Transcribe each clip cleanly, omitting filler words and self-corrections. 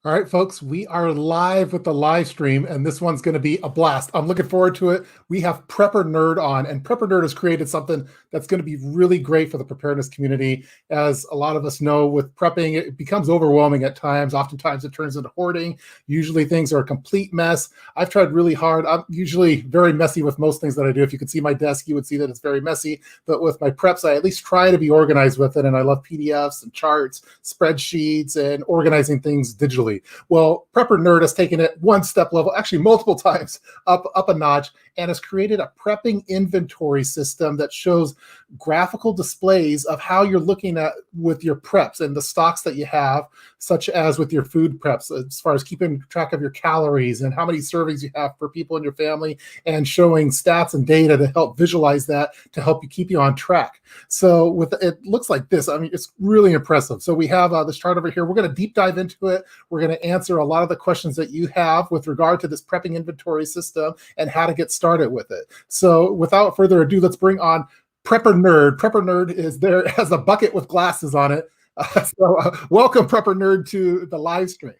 All right, folks, we are live with the live stream, and this one's going to be a blast. I'm looking forward to it. We have Prepper Nerd on, and Prepper Nerd has created something that's going to be really great for the preparedness community. As a lot of us know, with prepping, it becomes overwhelming at times. Oftentimes, it turns into hoarding. Usually, things are a complete mess. I've tried really hard. I'm usually very messy with most things that I do. If you could see my desk, you would see that it's very messy. But with my preps, I at least try to be organized with it, and I love PDFs and charts, spreadsheets, and organizing things digitally. Well, Prepper Nerd has taken it one step level, actually multiple times up a notch, and has created a prepping inventory system that shows graphical displays of how you're looking at with your preps and the stocks that you have, such as with your food preps, as far as keeping track of your calories and how many servings you have per people in your family, and showing stats and data to help visualize that to help you keep you on track. So with it looks like this. I mean, it's really impressive. So we have this chart over here. We're going to deep dive into it. We're going to answer a lot of the questions that you have with regard to this prepping inventory system and how to get started with it. So without further ado, let's bring on Prepper Nerd. Prepper Nerd is there, has a bucket with glasses on it. Welcome, Prepper Nerd, to the live stream.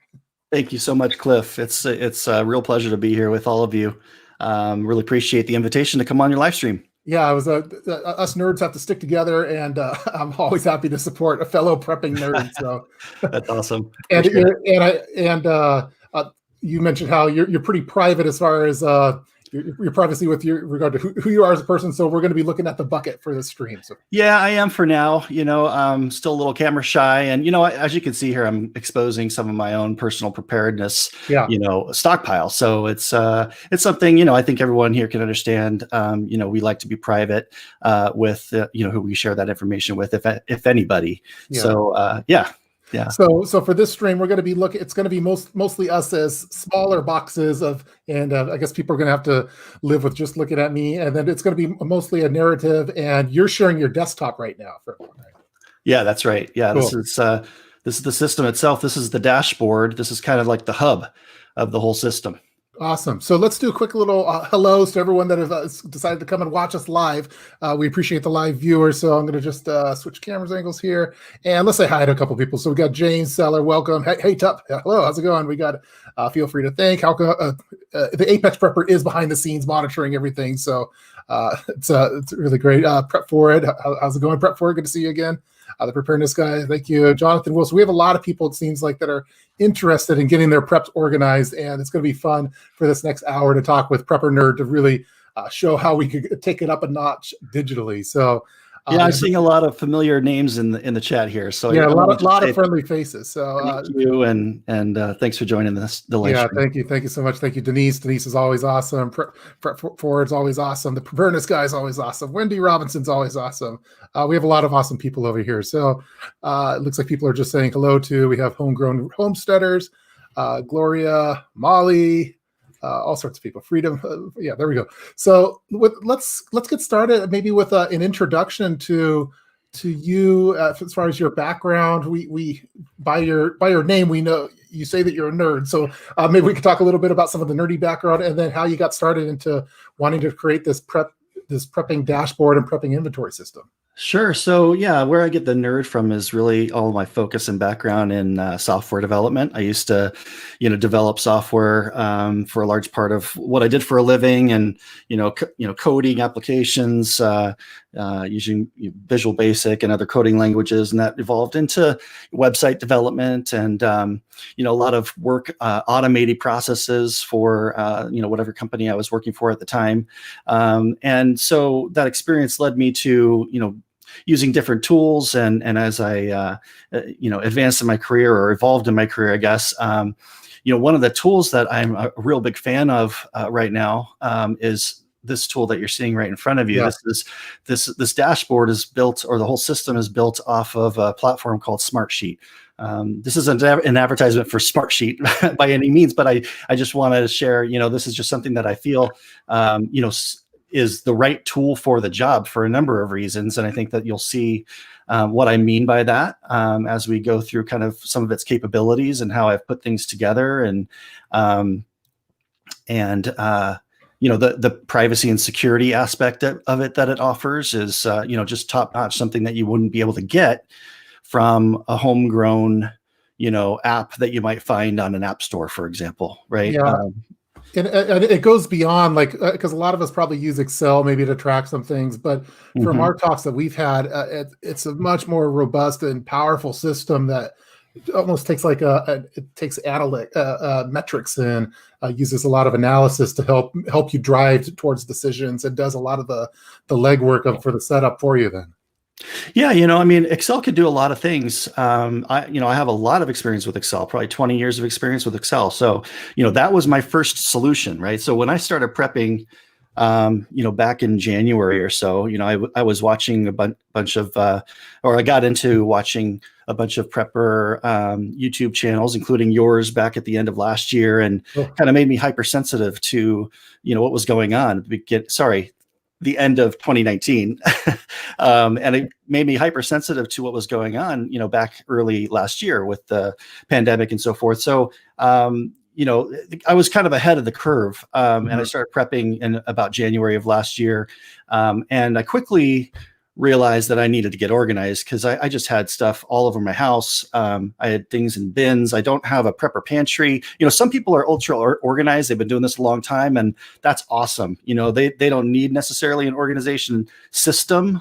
Thank you so much, Cliff. It's a real pleasure to be here with all of you. Really appreciate the invitation to come on your live stream. Yeah, us nerds have to stick together, and I'm always happy to support a fellow prepping nerd. So that's awesome. And you mentioned how you're pretty private as far as your privacy with regard to who you are as a person. So we're going to be looking at the bucket for this stream. So yeah, I am for now. I'm still a little camera shy, and as you can see here, I'm exposing some of my own personal preparedness. Yeah. Stockpile. So it's something I think everyone here can understand. We like to be private with who we share that information with, if anybody. Yeah. So yeah. Yeah. So for this stream, we're going to be looking. It's going to be mostly us as smaller boxes and I guess people are going to have to live with just looking at me. And then it's going to be mostly a narrative. And you're sharing your desktop right now for everyone, right? Yeah, that's right. Yeah, cool. This is the system itself. This is the dashboard. This is kind of like the hub of the whole system. Awesome. So let's do a quick little hellos to everyone that has decided to come and watch us live. We appreciate the live viewers. So I'm going to just switch cameras angles here. And let's say hi to a couple people. So we got James Seller. Welcome. Hey, Tup. Hello. How's it going? We got feel free to thank. The Apex Prepper is behind the scenes monitoring everything. So it's really great. Prep Forward. How's it going, Prep Forward? Good to see you again. The preparedness guy, thank you. Jonathan Wilson. We have a lot of people, it seems like, that are interested in getting their preps organized, and it's going to be fun for this next hour to talk with Prepper Nerd to really show how we could take it up a notch digitally. So yeah, I'm seeing a lot of familiar names in the chat here. So yeah, a lot of friendly faces. So thank you, and thanks for joining the live stream. Thank you so much. Thank you, Denise. Denise is always awesome. Prep Forward's always awesome. The preparedness guy is always awesome. Wendy Robinson's always awesome. We have a lot of awesome people over here. So it looks like people are just saying hello to. We have homegrown homesteaders, Gloria, Molly. All sorts of people. Freedom. Yeah, there we go. So let's get started maybe with an introduction to you as far as your background. We by your name, we know you say that you're a nerd. So maybe we could talk a little bit about some of the nerdy background and then how you got started into wanting to create this prepping dashboard and prepping inventory system. Sure. So yeah, where I get the nerd from is really all of my focus and background in software development. I used to, develop software for a large part of what I did for a living, and coding applications using Visual Basic and other coding languages, and that evolved into website development and a lot of work automating processes for whatever company I was working for at the time, and so that experience led me to using different tools, and as I advanced in my career or evolved in my career, I guess, one of the tools that I'm a real big fan of right now is this tool that you're seeing right in front of you. Yeah. This dashboard is built, or the whole system is built off of a platform called Smartsheet. This isn't an advertisement for Smartsheet by any means, but I just wanted to share, this is just something that I feel, is the right tool for the job for a number of reasons. And I think that you'll see what I mean by that as we go through kind of some of its capabilities and how I've put things together, and the privacy and security aspect of it that it offers is just top notch, something that you wouldn't be able to get from a homegrown app that you might find on an app store, for example, right? Yeah. And it goes beyond, like, because a lot of us probably use Excel maybe to track some things, but from Mhm. our talks that we've had, it's a much more robust and powerful system that almost takes like it takes metrics and uses a lot of analysis to help you drive towards decisions, and does a lot of the legwork for the setup for you then. Yeah, I mean, Excel could do a lot of things. I have a lot of experience with Excel, probably 20 years of experience with Excel. So, that was my first solution, right? So when I started prepping, back in January or so, I was watching a bunch of, or I got into watching a bunch of prepper YouTube channels, including yours back at the end of last year, and Oh, kind of made me hypersensitive to, what was going on. The end of 2019. And it made me hypersensitive to what was going on, back early last year with the pandemic and so forth. So, I was kind of ahead of the curve, and I started prepping in about January of last year. And I quickly realized that I needed to get organized because I just had stuff all over my house. I had things in bins. I don't have a prepper pantry. Some people are ultra organized. They've been doing this a long time, and that's awesome. They don't need necessarily an organization system,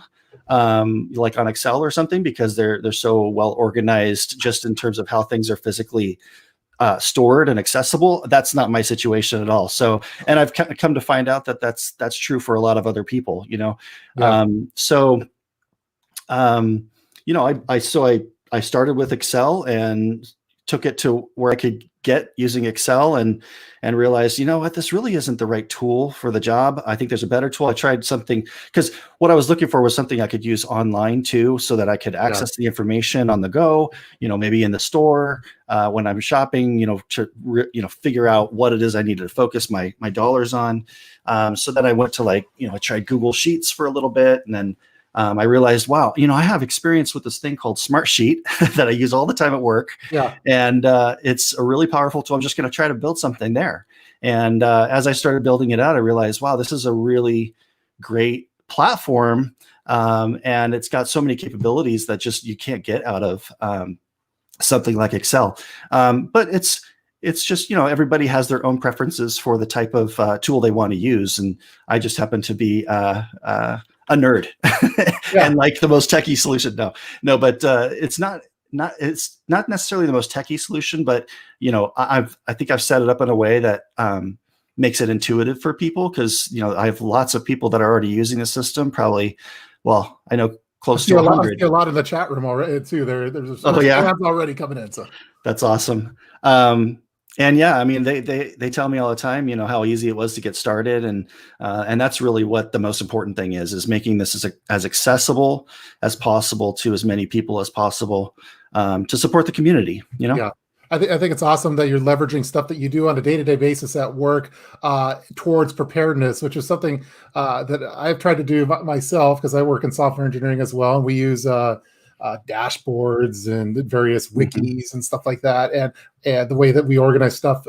like on Excel or something, because they're so well organized just in terms of how things are physically stored and accessible. That's not my situation at all. So, and I've come to find out that that's true for a lot of other people, yeah. I started with Excel and took it to where I could get using Excel, and realized, what, this really isn't the right tool for the job. I think there's a better tool. I tried something, because what I was looking for was something I could use online too, so that I could access the information on the go, maybe in the store, when I'm shopping, to figure out what it is I needed to focus my dollars on. So then I went to I tried Google Sheets for a little bit, and then I realized, wow, I have experience with this thing called Smartsheet that I use all the time at work. Yeah. And it's a really powerful tool. I'm just going to try to build something there. And as I started building it out, I realized, wow, this is a really great platform. And it's got so many capabilities that just you can't get out of something like Excel. But it's just, everybody has their own preferences for the type of tool they want to use. And I just happen to be a nerd and like the most techie solution. No, but it's not necessarily the most techie solution, but I think I've set it up in a way that makes it intuitive for people, because I have lots of people that are already using the system. Probably, well, I know close to 100. I see a lot in the chat room already too. There's already coming in. So that's awesome. And yeah, I mean, they tell me all the time, how easy it was to get started, and that's really what the most important thing is making this as accessible as possible to as many people as possible, to support the community. Yeah. I think it's awesome that you're leveraging stuff that you do on a day-to-day basis at work towards preparedness, which is something that I've tried to do myself, because I work in software engineering as well, and we use dashboards and various wikis and stuff like that, and the way that we organize stuff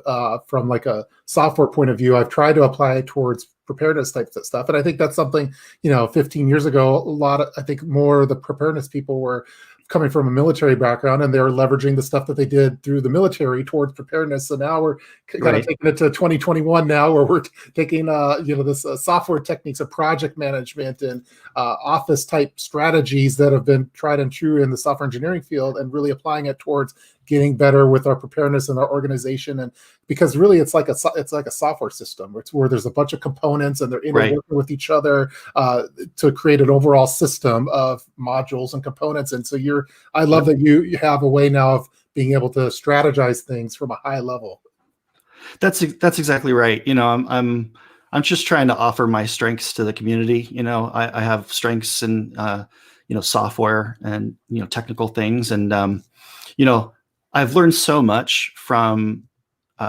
from like a software point of view, I've tried to apply it towards preparedness types of stuff. And I think that's something, 15 years ago, I think more of the preparedness people were coming from a military background, and they were leveraging the stuff that they did through the military towards preparedness. So now we're kind of taking it to 2021 now, where we're taking this software techniques of project management and office type strategies that have been tried and true in the software engineering field, and really applying it towards getting better with our preparedness and our organization. And because really it's like a software system where there's a bunch of components, and they're interworking with each other to create an overall system of modules and components. And so I love that you have a way now of being able to strategize things from a high level. That's exactly right. I'm just trying to offer my strengths to the community. I have strengths in software and technical things, and I've learned so much from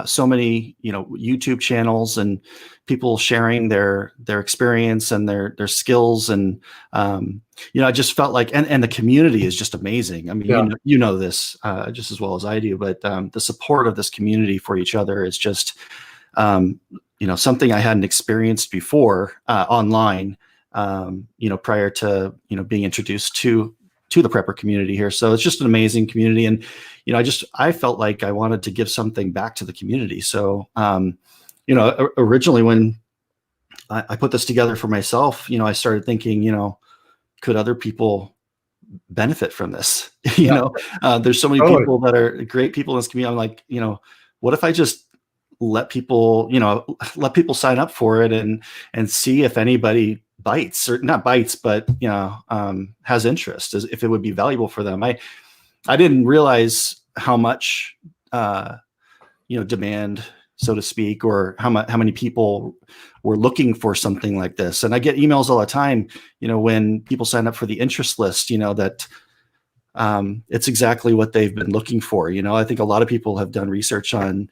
so many YouTube channels and people sharing their experience and their skills, and I just felt like, and the community is just amazing. I mean, you know this just as well as I do, but the support of this community for each other is just something I hadn't experienced before online, prior to being introduced to to the prepper community here. So it's just an amazing community. And, I felt like I wanted to give something back to the community. So, originally when I put this together for myself, I started thinking, could other people benefit from this? There's so many Totally. people that are great people in this community. I'm like, what if I just let people sign up for it and see if anybody bites, or not bites, but has interest, as if it would be valuable for them. I didn't realize how much demand, so to speak, or how many people were looking for something like this. And I get emails all the time, when people sign up for the interest list, that it's exactly what they've been looking for. I think a lot of people have done research on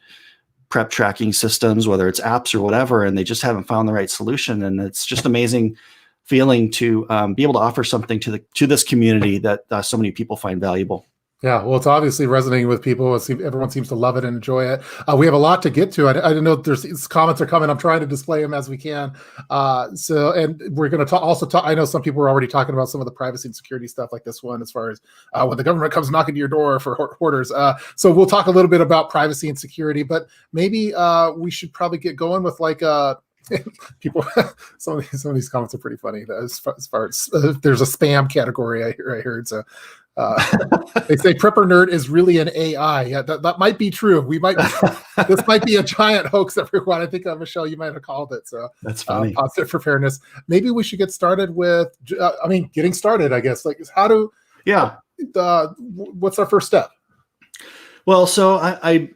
prep tracking systems, whether it's apps or whatever, and they just haven't found the right solution. And it's just amazing feeling to be able to offer something to this community that so many people find valuable. Yeah, well, it's obviously resonating with people. Everyone seems to love it and enjoy it. We have a lot to get to. I didn't know these comments are coming. I'm trying to display them as we can. And we're going to also talk. I know some people are already talking about some of the privacy and security stuff, like this one, as far as when the government comes knocking to your door for hoarders. So we'll talk a little bit about privacy and security, but maybe we should probably get going with people. Some of these comments are pretty funny. As far as there's a spam category I heard. So. They say Prepper Nerd is really an AI. Yeah, that might be true. This might be a giant hoax, everyone. I think Michelle, you might have called it. So that's funny. Positive preparedness. Maybe we should get started with. Getting started. I guess what's our first step? Well, so I'm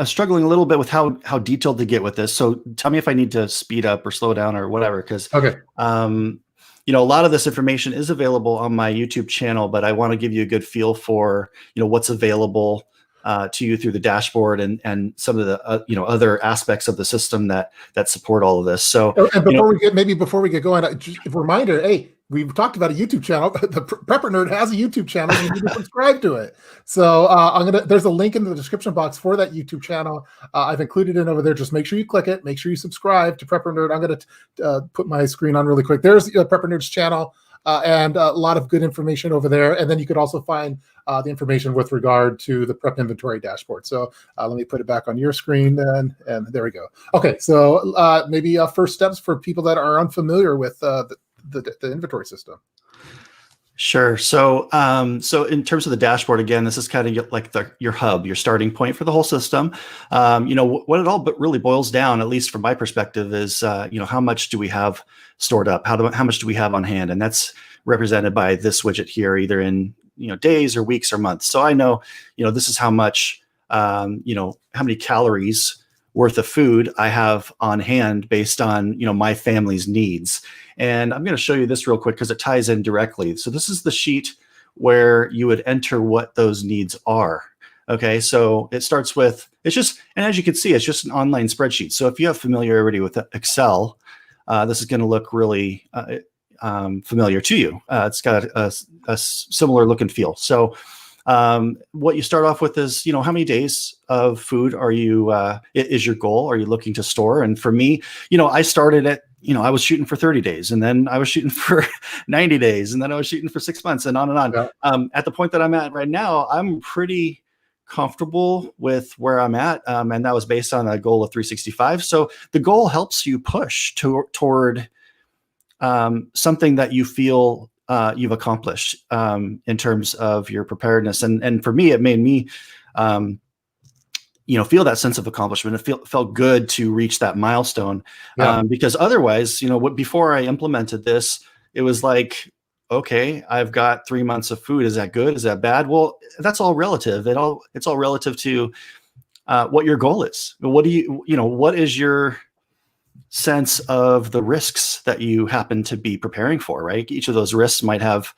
struggling a little bit with how detailed to get with this. So tell me if I need to speed up or slow down or whatever, because okay. A lot of this information is available on my YouTube channel, but I want to give you a good feel for, what's available to you through the dashboard and some of the, other aspects of the system that support all of this. So, and before we get going, just a reminder, hey, we've talked about a YouTube channel. The Prepper Nerd has a YouTube channel. You need to subscribe to it. So there's a link in the description box for that YouTube channel. I've included it over there. Just make sure you click it. Make sure you subscribe to Prepper Nerd. I'm going to put my screen on really quick. There's Prepper Nerd's channel and a lot of good information over there. And then you could also find the information with regard to the prep inventory dashboard. So let me put it back on your screen then, and there we go. Okay, so maybe first steps for people that are unfamiliar with the inventory system. Sure. So, in terms of the dashboard, again, this is kind of like your hub, your starting point for the whole system. What it all really boils down, at least from my perspective, is how much do we have stored up? How much do we have on hand? And that's represented by this widget here, either in days or weeks or months. So I know this is how much how many calories worth of food I have on hand based on my family's needs. And I'm going to show you this real quick because it ties in directly. So this is the sheet where you would enter what those needs are. Okay, so it starts with, and as you can see, it's just an online spreadsheet. So if you have familiarity with Excel, this is going to look really familiar to you. It's got a similar look and feel. So what you start off with is, how many days of food is your goal? Are you looking to store? And for me, I started at, I was shooting for 30 days, and then I was shooting for 90 days, and then I was shooting for 6 months, and on and on. Yeah. At the point that I'm at right now, I'm pretty comfortable with where I'm at. And that was based on a goal of 365. So the goal helps you push toward something that you feel you've accomplished in terms of your preparedness. And for me, it made me, feel that sense of accomplishment. It felt good to reach that milestone. Yeah. Because otherwise, before I implemented this, it was like, okay, I've got 3 months of food. Is that good? Is that bad? Well, that's all relative. It's all relative to what your goal is. What is your sense of the risks that you happen to be preparing for, right? Each of those risks might have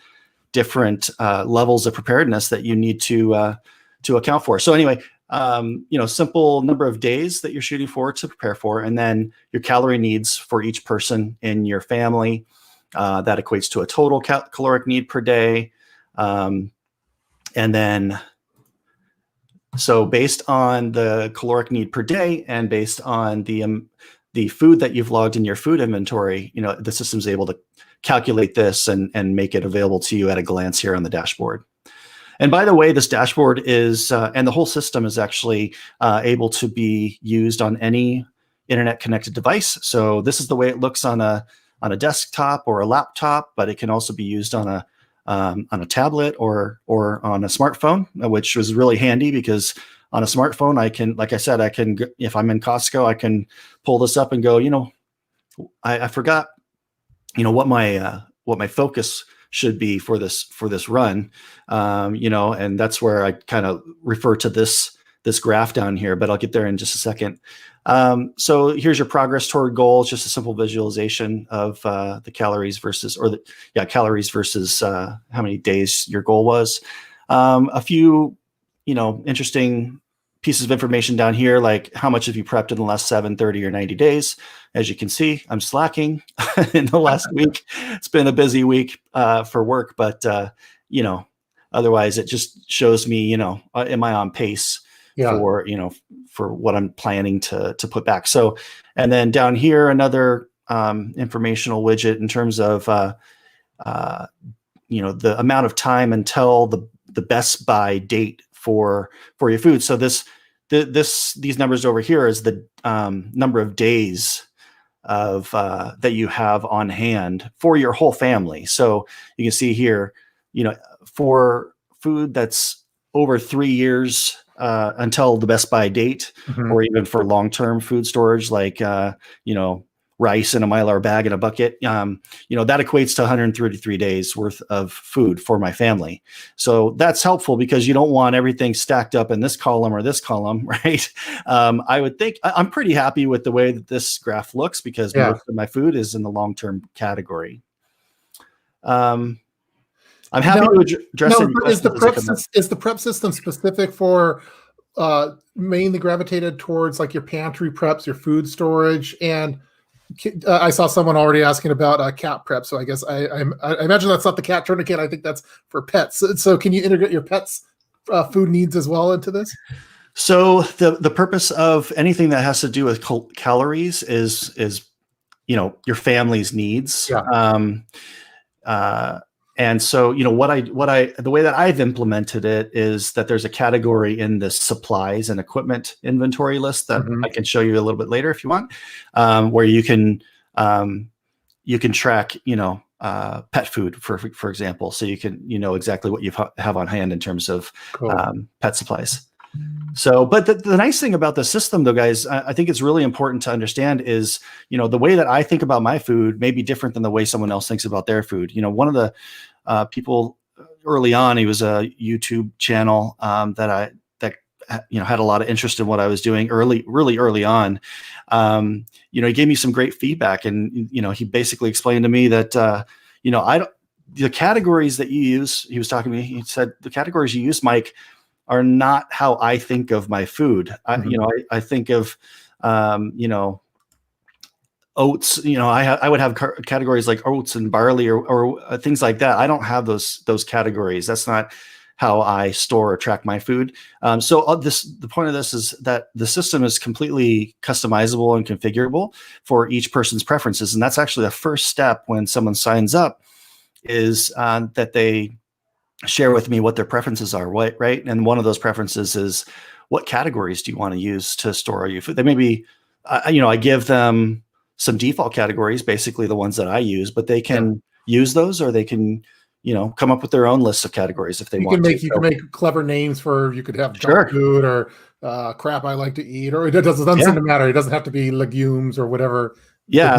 different levels of preparedness that you need to account for. So anyway, simple number of days that you're shooting for to prepare for, and then your calorie needs for each person in your family. That equates to a total caloric need per day. And then, so based on the caloric need per day and based on the the food that you've logged in your food inventory, the system's able to calculate this and make it available to you at a glance here on the dashboard. And by the way, this dashboard is, and the whole system is actually able to be used on any internet connected device. So this is the way it looks on a desktop or a laptop, but it can also be used on a tablet or on a smartphone, which was really handy because on a smartphone, I can, like I said, if I'm in Costco, I can pull this up and go, I forgot, what my focus should be for this run, and that's where I kind of refer to this graph down here, but I'll get there in just a second. So here's your progress toward goal. It's just a simple visualization of the calories versus, calories versus how many days your goal was. A few, interesting pieces of information down here, like how much have you prepped in the last 7, 30, or 90 days? As you can see, I'm slacking in the last week. It's been a busy week for work, but otherwise it just shows me, am I on pace for what I'm planning to put back. So, and then down here, another informational widget in terms of, the amount of time until the best by date for your food. So these numbers over here is the number of days of that you have on hand for your whole family. So you can see here, for food that's over 3 years until the best by date, or even for long-term food storage, like rice in a Mylar bag in a bucket, that equates to 133 days worth of food for my family. So that's helpful because you don't want everything stacked up in this column or this column, right? I would think I'm pretty happy with the way that this graph looks because most of my food is in the long-term category. I'm happy to address any questions. Is the prep system specific for mainly gravitated towards like your pantry preps, your food storage? And I saw someone already asking about cat prep. So I guess I imagine that's not the cat tourniquet. I think that's for pets. So can you integrate your pets' food needs as well into this? So the purpose of anything that has to do with calories is your family's needs. And so, the way that I've implemented it is that there's a category in the supplies and equipment inventory list that I can show you a little bit later if you want, where you can track, pet food, for example, so you can, exactly what you have on hand in terms of pet supplies. So, but the nice thing about the system, though, guys, I think it's really important to understand is, the way that I think about my food may be different than the way someone else thinks about their food. One of the people early on, he was a YouTube channel that had a lot of interest in what I was doing really early on. He gave me some great feedback, and he basically explained to me that the categories that you use. He was talking to me. He said the categories you use, Mike, are not how I think of my food. I think of, oats. I would have categories like oats and barley or things like that. I don't have those categories. That's not how I store or track my food. The point of this is that the system is completely customizable and configurable for each person's preferences, and that's actually the first step when someone signs up, is that they share with me what their preferences are, right? And one of those preferences is, what categories do you want to use to store your food? They may be, I give them some default categories, basically the ones that I use, but they can use those, or they can, come up with their own list of categories if they want to. You can make clever names for, you could have junk food or crap I like to eat, or it doesn't seem to matter. It doesn't have to be legumes or whatever. Yeah.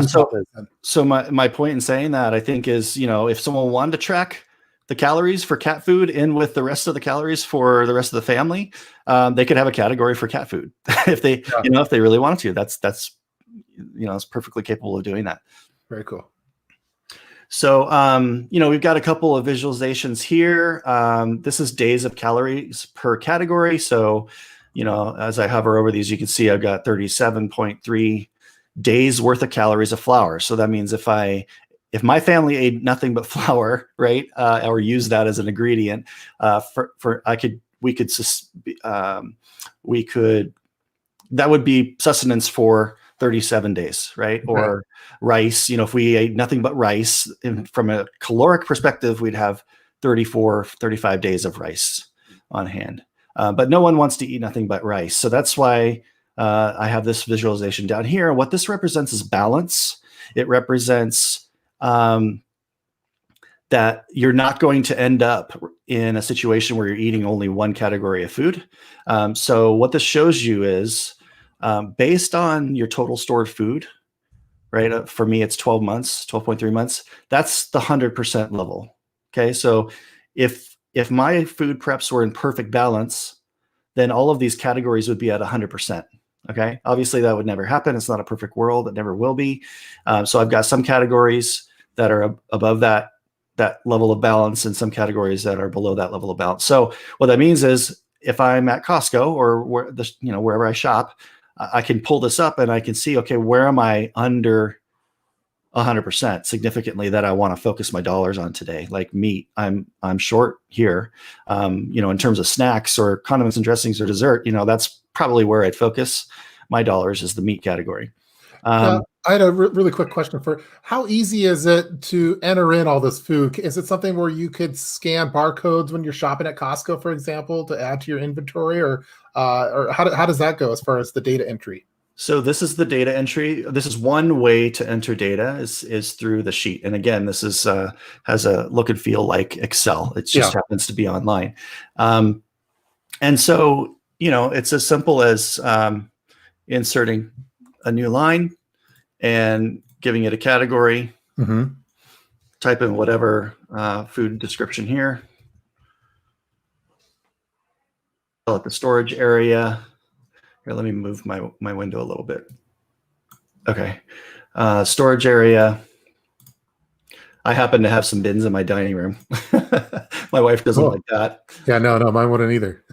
So my point in saying that, I think, is, if someone wanted to track the calories for cat food in with the rest of the calories for the rest of the family, they could have a category for cat food if they, if they really wanted to. That's it's perfectly capable of doing that. Very cool. So, we've got a couple of visualizations here. This is days of calories per category. So, as I hover over these, you can see I've got 37.3 days worth of calories of flour. So that means if my family ate nothing but flour, right, or use that as an ingredient, that would be sustenance for 37 days, right? Okay. Or rice, if we ate nothing but rice, from a caloric perspective, we'd have 34, 35 days of rice on hand. But no one wants to eat nothing but rice. So that's why I have this visualization down here. What this represents is balance. It represents that you're not going to end up in a situation where you're eating only one category of food. So what this shows you is based on your total stored food, right? For me, it's 12 months, 12.3 months. That's the 100% level. Okay. So if my food preps were in perfect balance, then all of these categories would be at 100%. Okay. Obviously that would never happen. It's not a perfect world. It never will be. So I've got some categories that are above that level of balance and some categories that are below that level of balance. So what that means is if I'm at Costco or wherever I shop, I can pull this up and I can see, okay, where am I under 100% significantly that I want to focus my dollars on today? Like meat, I'm short here. In terms of snacks or condiments and dressings or dessert, that's probably where I'd focus my dollars, is the meat category. I had a really quick question for how easy is it to enter in all this food? Is it something where you could scan barcodes when you're shopping at Costco, for example, to add to your inventory, or how does that go as far as the data entry? So this is the data entry. This is one way to enter data is through the sheet. And again, this is has a look and feel like Excel. It just happens to be online. And so, it's as simple as inserting a new line and giving it a category. Mm-hmm. Type in whatever food description here. Call it the storage area. Here, let me move my window a little bit. Okay. Storage area. I happen to have some bins in my dining room. My wife doesn't like that. Yeah, no, mine wouldn't either.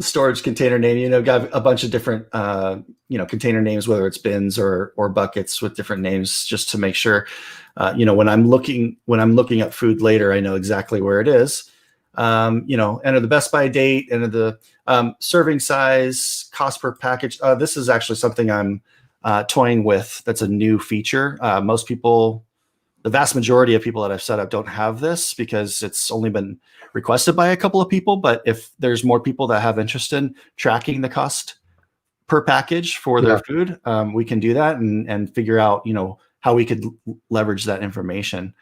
Storage container name, got a bunch of different, container names, whether it's bins or buckets with different names, just to make sure, when I'm looking up food later, I know exactly where it is. Enter the best by date, enter the serving size, cost per package. This is actually something I'm toying with. That's a new feature. Most people, the vast majority of people that I've set up don't have this because it's only been requested by a couple of people. But if there's more people that have interest in tracking the cost per package for their food, we can do that and figure out, how we could leverage that information.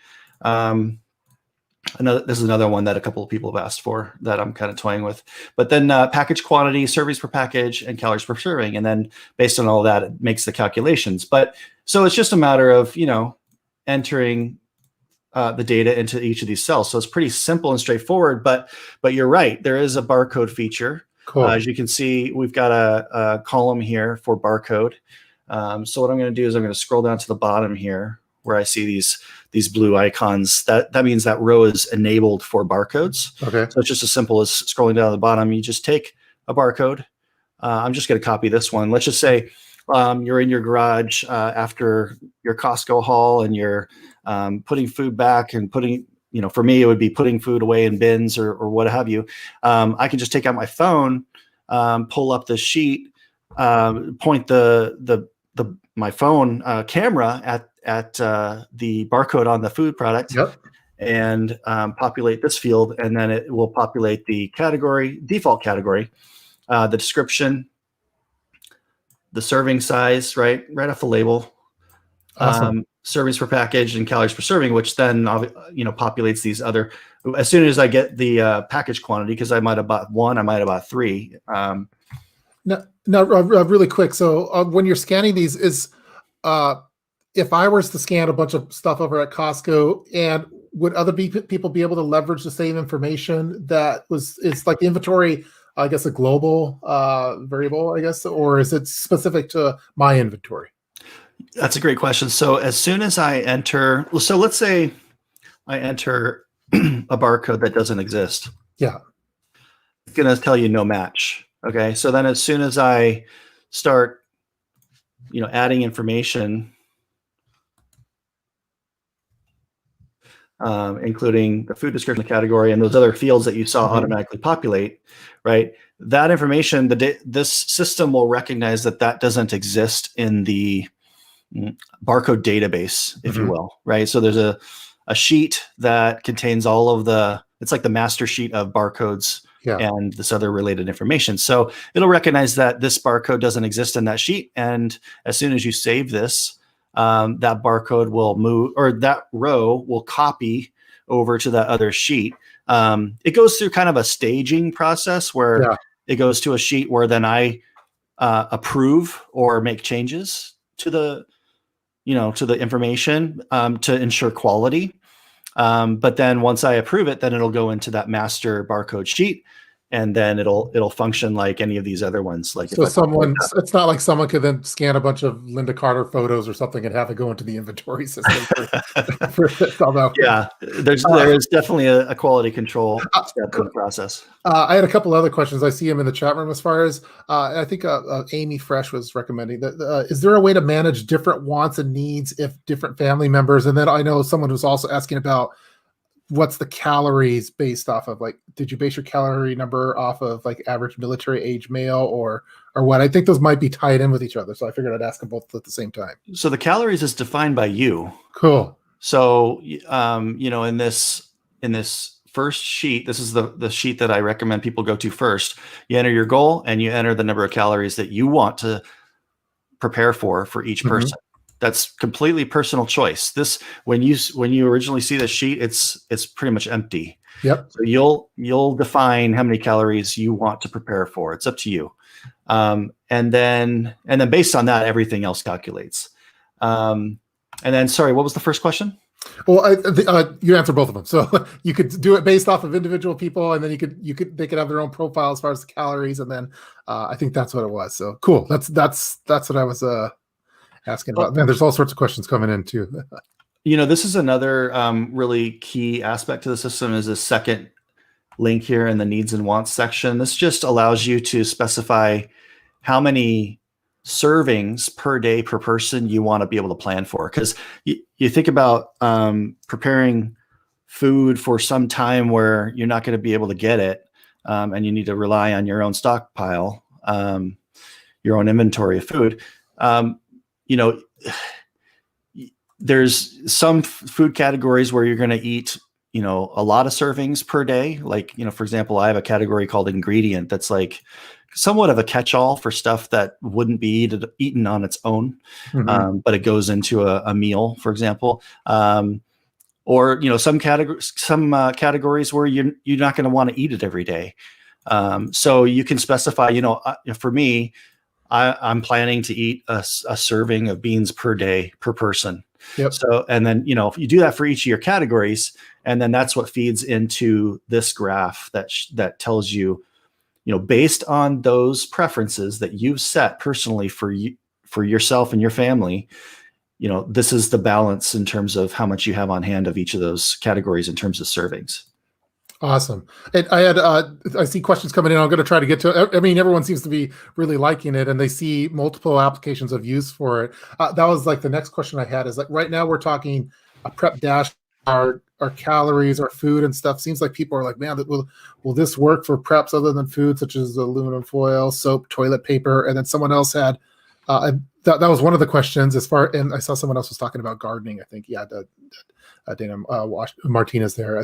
This is another one that a couple of people have asked for that I'm kind of toying with. But then package quantity, servings per package, and calories per serving. And then based on all that, it makes the calculations. But so it's just a matter of, entering the data into each of these cells. So it's pretty simple and straightforward, but you're right. There is a barcode feature. Cool. As you can see, we've got a column here for barcode. So what I'm going to do is I'm going to scroll down to the bottom here where I see these blue icons. That means that row is enabled for barcodes. Okay. So it's just as simple as scrolling down to the bottom. You just take a barcode. I'm just going to copy this one. Let's just say you're in your garage after your Costco haul and you're putting food back and putting, for me, it would be putting food away in bins or what have you. I can just take out my phone, pull up the sheet, point my phone camera at the barcode on the food product. Yep. And populate this field, and then it will populate the default category, the description, the serving size, right off the label, Awesome. servings per package, and calories per serving, which then populates these other. As soon as I get the package quantity, because I might have bought one, I might have bought three. Now, really quick. So when you're scanning these, if I was to scan a bunch of stuff over at Costco, and would other people be able to leverage the same information it's like inventory, I guess, a global variable, I guess, or is it specific to my inventory? That's a great question. So as soon as I enter, so let's say I enter a barcode that doesn't exist. Yeah. It's going to tell you no match. Okay. So then as soon as I start, adding information, including the food description category and those other fields that you saw automatically populate, right? that information, this system will recognize that that doesn't exist in the barcode database, if you will, right? So there's a sheet that contains all of it's like the master sheet of barcodes and this other related information. So it'll recognize that this barcode doesn't exist in that sheet. And as soon as you save this, that barcode will move, or that row will copy over to that other sheet. It goes through kind of a staging process where it goes to a sheet where then I approve or make changes to the information to ensure quality. But then once I approve it, then it'll go into that master barcode sheet, and then it'll function like any of these other ones. Like so it's not like someone could then scan a bunch of Linda Carter photos or something and have it go into the inventory system. There is definitely a quality control step in the process. I had a couple other questions. I see them in the chat room. As far as I think Amy Fresh was recommending that, is there a way to manage different wants and needs if different family members? And then I know someone was also asking about what's the calories based off of, like, did you base your calorie number off of like average military age male or what? I think those might be tied in with each other. So I figured I'd ask them both at the same time. So the calories is defined by you. Cool. So, in this first sheet, this is the sheet that I recommend people go to first. You enter your goal and you enter the number of calories that you want to prepare for each person. That's completely personal choice. This, when you originally see the sheet, it's pretty much empty. Yep. So you'll define how many calories you want to prepare for. It's up to you. And then based on that, everything else calculates. And then, sorry, what was the first question? Well, you answered both of them. So you could do it based off of individual people, and then they could have their own profile as far as the calories, and then I think that's what it was. So cool. That's what I was asking about. Man, there's all sorts of questions coming in too. This is another really key aspect to the system, is a second link here in the needs and wants section. This just allows you to specify how many servings per day per person you want to be able to plan for. Because you think about preparing food for some time where you're not going to be able to get it, and you need to rely on your own stockpile, your own inventory of food. There's some food categories where you're going to eat, a lot of servings per day. Like, for example, I have a category called ingredient that's like somewhat of a catch-all for stuff that wouldn't be eaten on its own, but it goes into a meal, for example. Or some categories where you're not going to want to eat it every day. So you can specify. For me, I'm planning to eat a serving of beans per day per person. Yep. So, and then, if you do that for each of your categories, and then that's what feeds into this graph that tells you, based on those preferences that you've set personally for yourself and your family, this is the balance in terms of how much you have on hand of each of those categories in terms of servings. Awesome. And I see questions coming in. I'm going to try to get to it. I mean, everyone seems to be really liking it, and they see multiple applications of use for it. That was like the next question I had, is like, right now we're talking a prep dash, our calories, our food and stuff. Seems like people are like, man, will this work for preps other than food, such as aluminum foil, soap, toilet paper? And then someone else had, that was one of the questions and I saw someone else was talking about gardening, I think. Yeah, Dana Martinez there.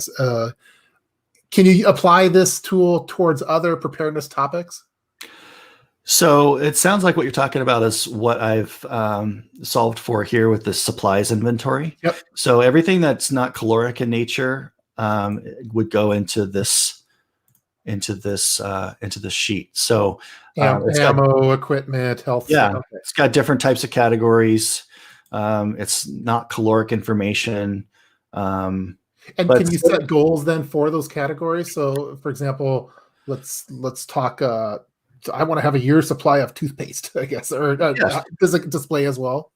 Can you apply this tool towards other preparedness topics? So it sounds like what you're talking about is what I've solved for here with the supplies inventory. Yep. So everything that's not caloric in nature would go into this sheet. So ammo, equipment, health. Yeah, okay. It's got different types of categories. It's not caloric information. And can you set goals then for those categories? So, for example, let's talk. I want to have a year's supply of toothpaste, I guess, or does it display as well?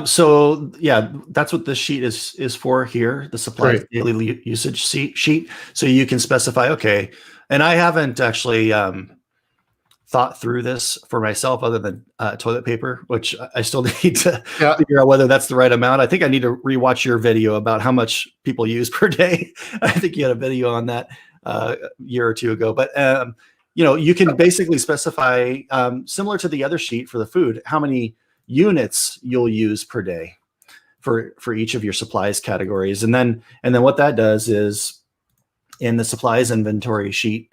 So yeah, that's what this sheet is for here. The supply daily usage sheet. So you can specify, okay. And I haven't actually thought through this for myself, other than toilet paper, which I still need to figure out whether that's the right amount. I think I need to rewatch your video about how much people use per day. I think you had a video on that a year or two ago. But you can basically specify, similar to the other sheet for the food, how many units you'll use per day for each of your supplies categories. And then what that does is in the supplies inventory sheet,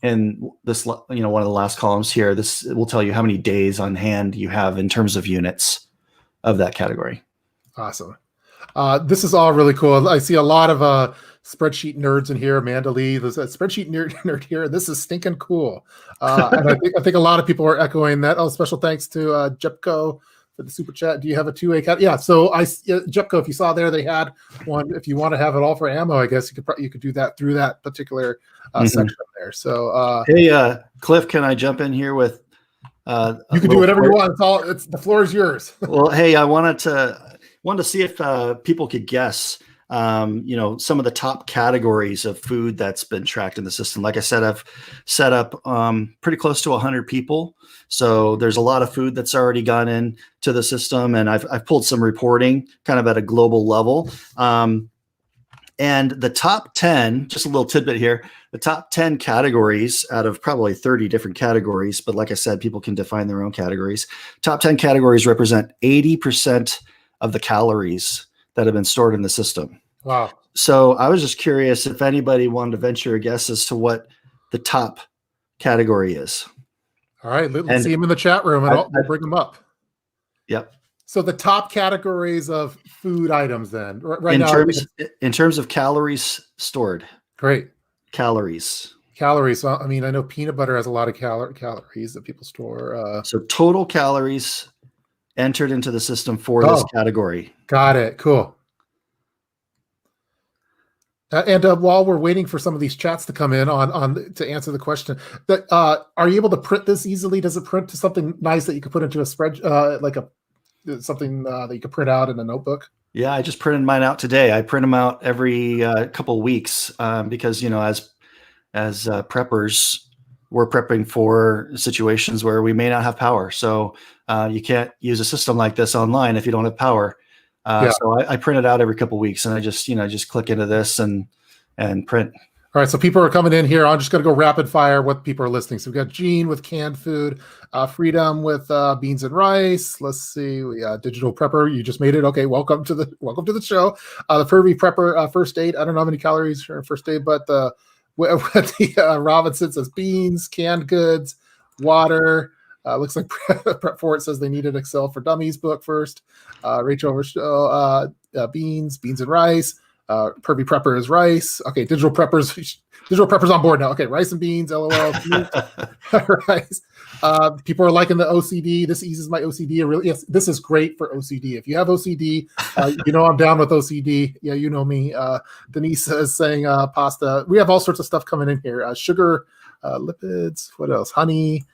and this, one of the last columns here, this will tell you how many days on hand you have in terms of units of that category. Awesome. This is all really cool. I see a lot of spreadsheet nerds in here. Amanda Lee, there's a spreadsheet nerd here. This is stinking cool. And I think a lot of people are echoing that. Oh, special thanks to Jepco for the super chat. Do you have a 2A cat? Yeah. So Jepco, if you saw there, they had one. If you want to have it all for ammo, I guess you could do that through that particular section there. So hey, Cliff, can I jump in here with? You can do whatever you want. The floor is yours. Well, hey, I wanted to see if people could guess, some of the top categories of food that's been tracked in the system. Like I said, I've set up pretty close to 100 people. So there's a lot of food that's already gone into the system, and I've pulled some reporting kind of at a global level. And the top 10, just a little tidbit here, the top 10 categories out of probably 30 different categories, but like I said, people can define their own categories. Top 10 categories represent 80% of the calories that have been stored in the system. Wow. So I was just curious if anybody wanted to venture a guess as to what the top category is. All right, let's see them in the chat room, and we'll bring them up. Yep. So the top categories of food items then, in terms of calories stored. Great. Calories. Well, I mean, I know peanut butter has a lot of calories that people store. So total calories entered into the system for this category. Got it. Cool. And while we're waiting for some of these chats to come in on to answer the question, that are you able to print this easily? Does it print to something nice that you could put into a spread, like something that you could print out in a notebook? Yeah, I just printed mine out today. I print them out every couple of weeks because as preppers, we're prepping for situations where we may not have power. So you can't use a system like this online if you don't have power. So I print it out every couple of weeks, and I just click into this and print. All right, so people are coming in here. I'm just going to go rapid fire what people are listening. So we've got Gene with canned food, Freedom with beans and rice. Let's see, Digital Prepper. You just made it. Okay, welcome to the show. The Furby Prepper, first aid. I don't know how many calories for first aid, but the Robinson says beans, canned goods, water. Looks like Prep For It says they needed Excel for Dummies book first. Rachel Rochelle, beans and rice. Pervy Prepper is rice. Okay, Digital Prepper's on board now. Okay, rice and beans, LOL. Rice. People are liking the OCD. This eases my OCD. Yes, this is great for OCD. If you have OCD, I'm down with OCD. Yeah, you know me. Denise is saying pasta. We have all sorts of stuff coming in here. Sugar, lipids. What else? Honey.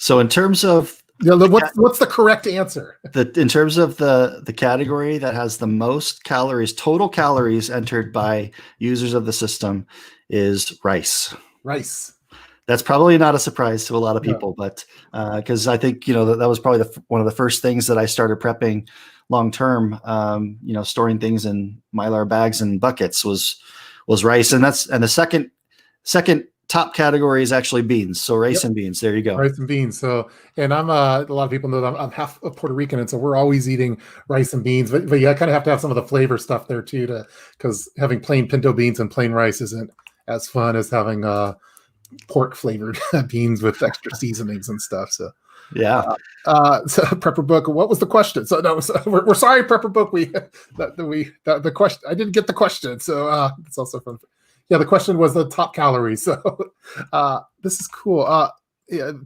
So in terms of what's the correct answer? In terms of the category that has the most calories, total calories entered by users of the system is rice. Rice. That's probably not a surprise to a lot of people, but because I think that was probably one of the first things that I started prepping long term. Storing things in Mylar bags and buckets was rice, and the second top category is actually beans. So rice and beans. There you go. Rice and beans. So, and I'm a lot of people know that I'm half Puerto Rican, and so we're always eating rice and beans. But yeah, I kind of have to have some of the flavor stuff there too, because having plain pinto beans and plain rice isn't as fun as having pork flavored beans with extra seasonings and stuff. So yeah. So Prepper Book, what was the question? So no, we're sorry, Prepper Book. The question, I didn't get the question. So it's also fun. Yeah, the question was the top calories. So this is cool.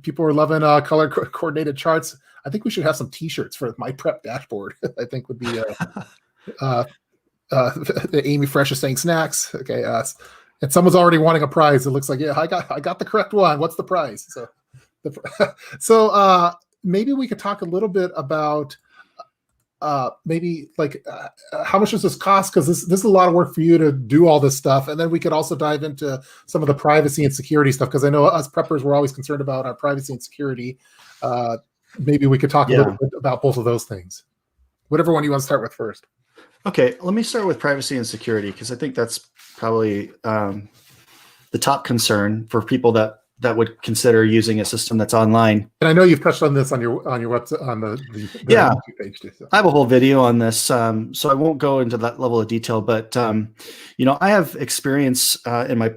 People are loving color coordinated charts. I think we should have some T-shirts for my prep dashboard. I think would be Amy Fresh is saying snacks. Okay, and someone's already wanting a prize. It looks like I got the correct one. What's the prize? So maybe we could talk a little bit about. Maybe like how much does this cost? Because this is a lot of work for you to do all this stuff, and then we could also dive into some of the privacy and security stuff. Because I know us preppers were always concerned about our privacy and security. Maybe we could talk a little bit about both of those things. Whatever one you want to start with first. Okay, let me start with privacy and security because I think that's probably the top concern for people that would consider using a system that's online. And I know you've touched on this on your website, on the Yeah. YouTube page too. So. I have a whole video on this, so I won't go into that level of detail. But I have experience in my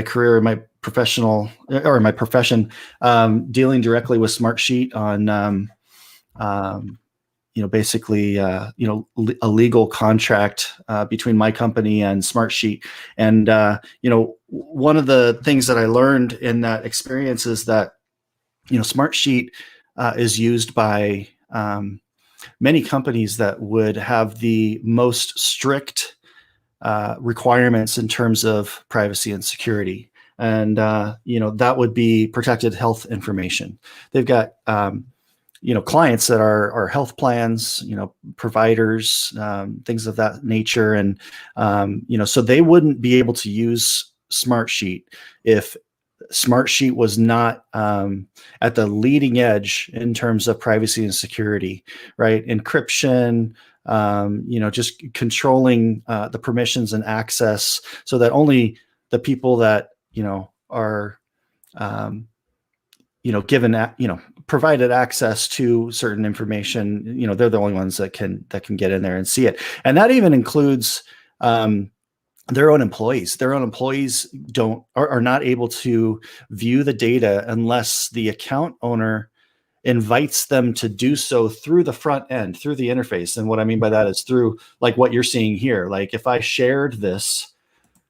career, in my professional or in my profession, dealing directly with Smartsheet on basically a legal contract between my company and Smartsheet. And one of the things that I learned in that experience is that Smartsheet is used by many companies that would have the most strict requirements in terms of privacy and security. And, that would be protected health information. They've got, clients that are health plans, providers, things of that nature. And, so they wouldn't be able to use Smartsheet if Smartsheet was not at the leading edge in terms of privacy and security, right? Encryption, just controlling the permissions and access so that only the people that, are, given, provided access to certain information, they're the only ones that can get in there and see it. And that even includes, their own employees. Their own employees are not able to view the data unless the account owner invites them to do so through the front end, through the interface. And what I mean by that is through like what you're seeing here. Like if I shared this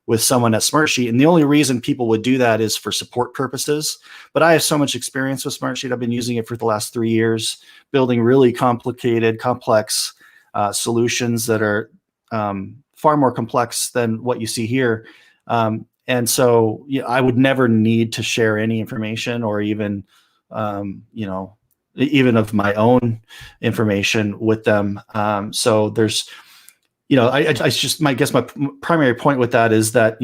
with someone at Smartsheet, and the only reason people would do that is for support purposes. But I have so much experience with Smartsheet. I've been using it for the last 3 years, building really complicated, complex solutions that are far more complex than what you see here. And so I would never need to share any information or even, even of my own information with them. So there's, I guess my primary point with that is that,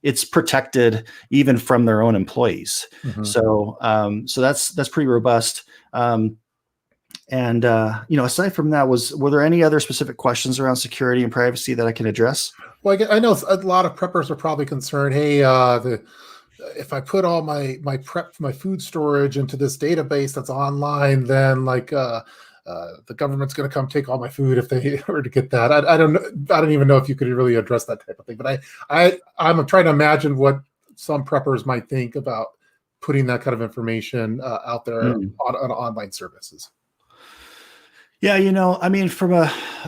it's protected even from their own employees. Mm-hmm. So that's pretty robust. And aside from that, were there any other specific questions around security and privacy that I can address? Well, I know a lot of preppers are probably concerned. Hey, if I put all my food storage into this database that's online, then the government's going to come take all my food if they were to get that. I don't even know if you could really address that type of thing. But I'm trying to imagine what some preppers might think about putting that kind of information out there on online services. Yeah,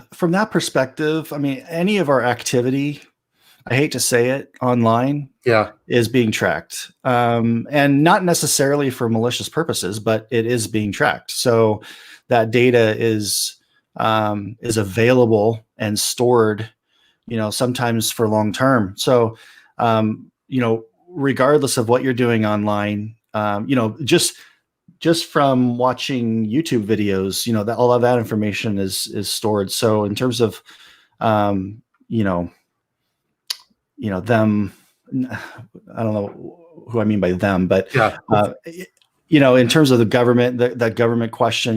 from that perspective, any of our activity, I hate to say it, online, is being tracked, and not necessarily for malicious purposes, but it is being tracked. So that data is available and stored, sometimes for long term. So, regardless of what you're doing online, just from watching YouTube videos, that all of that information is stored. So in terms of, them, I don't know who I mean by them, but, in terms of the government, that government question,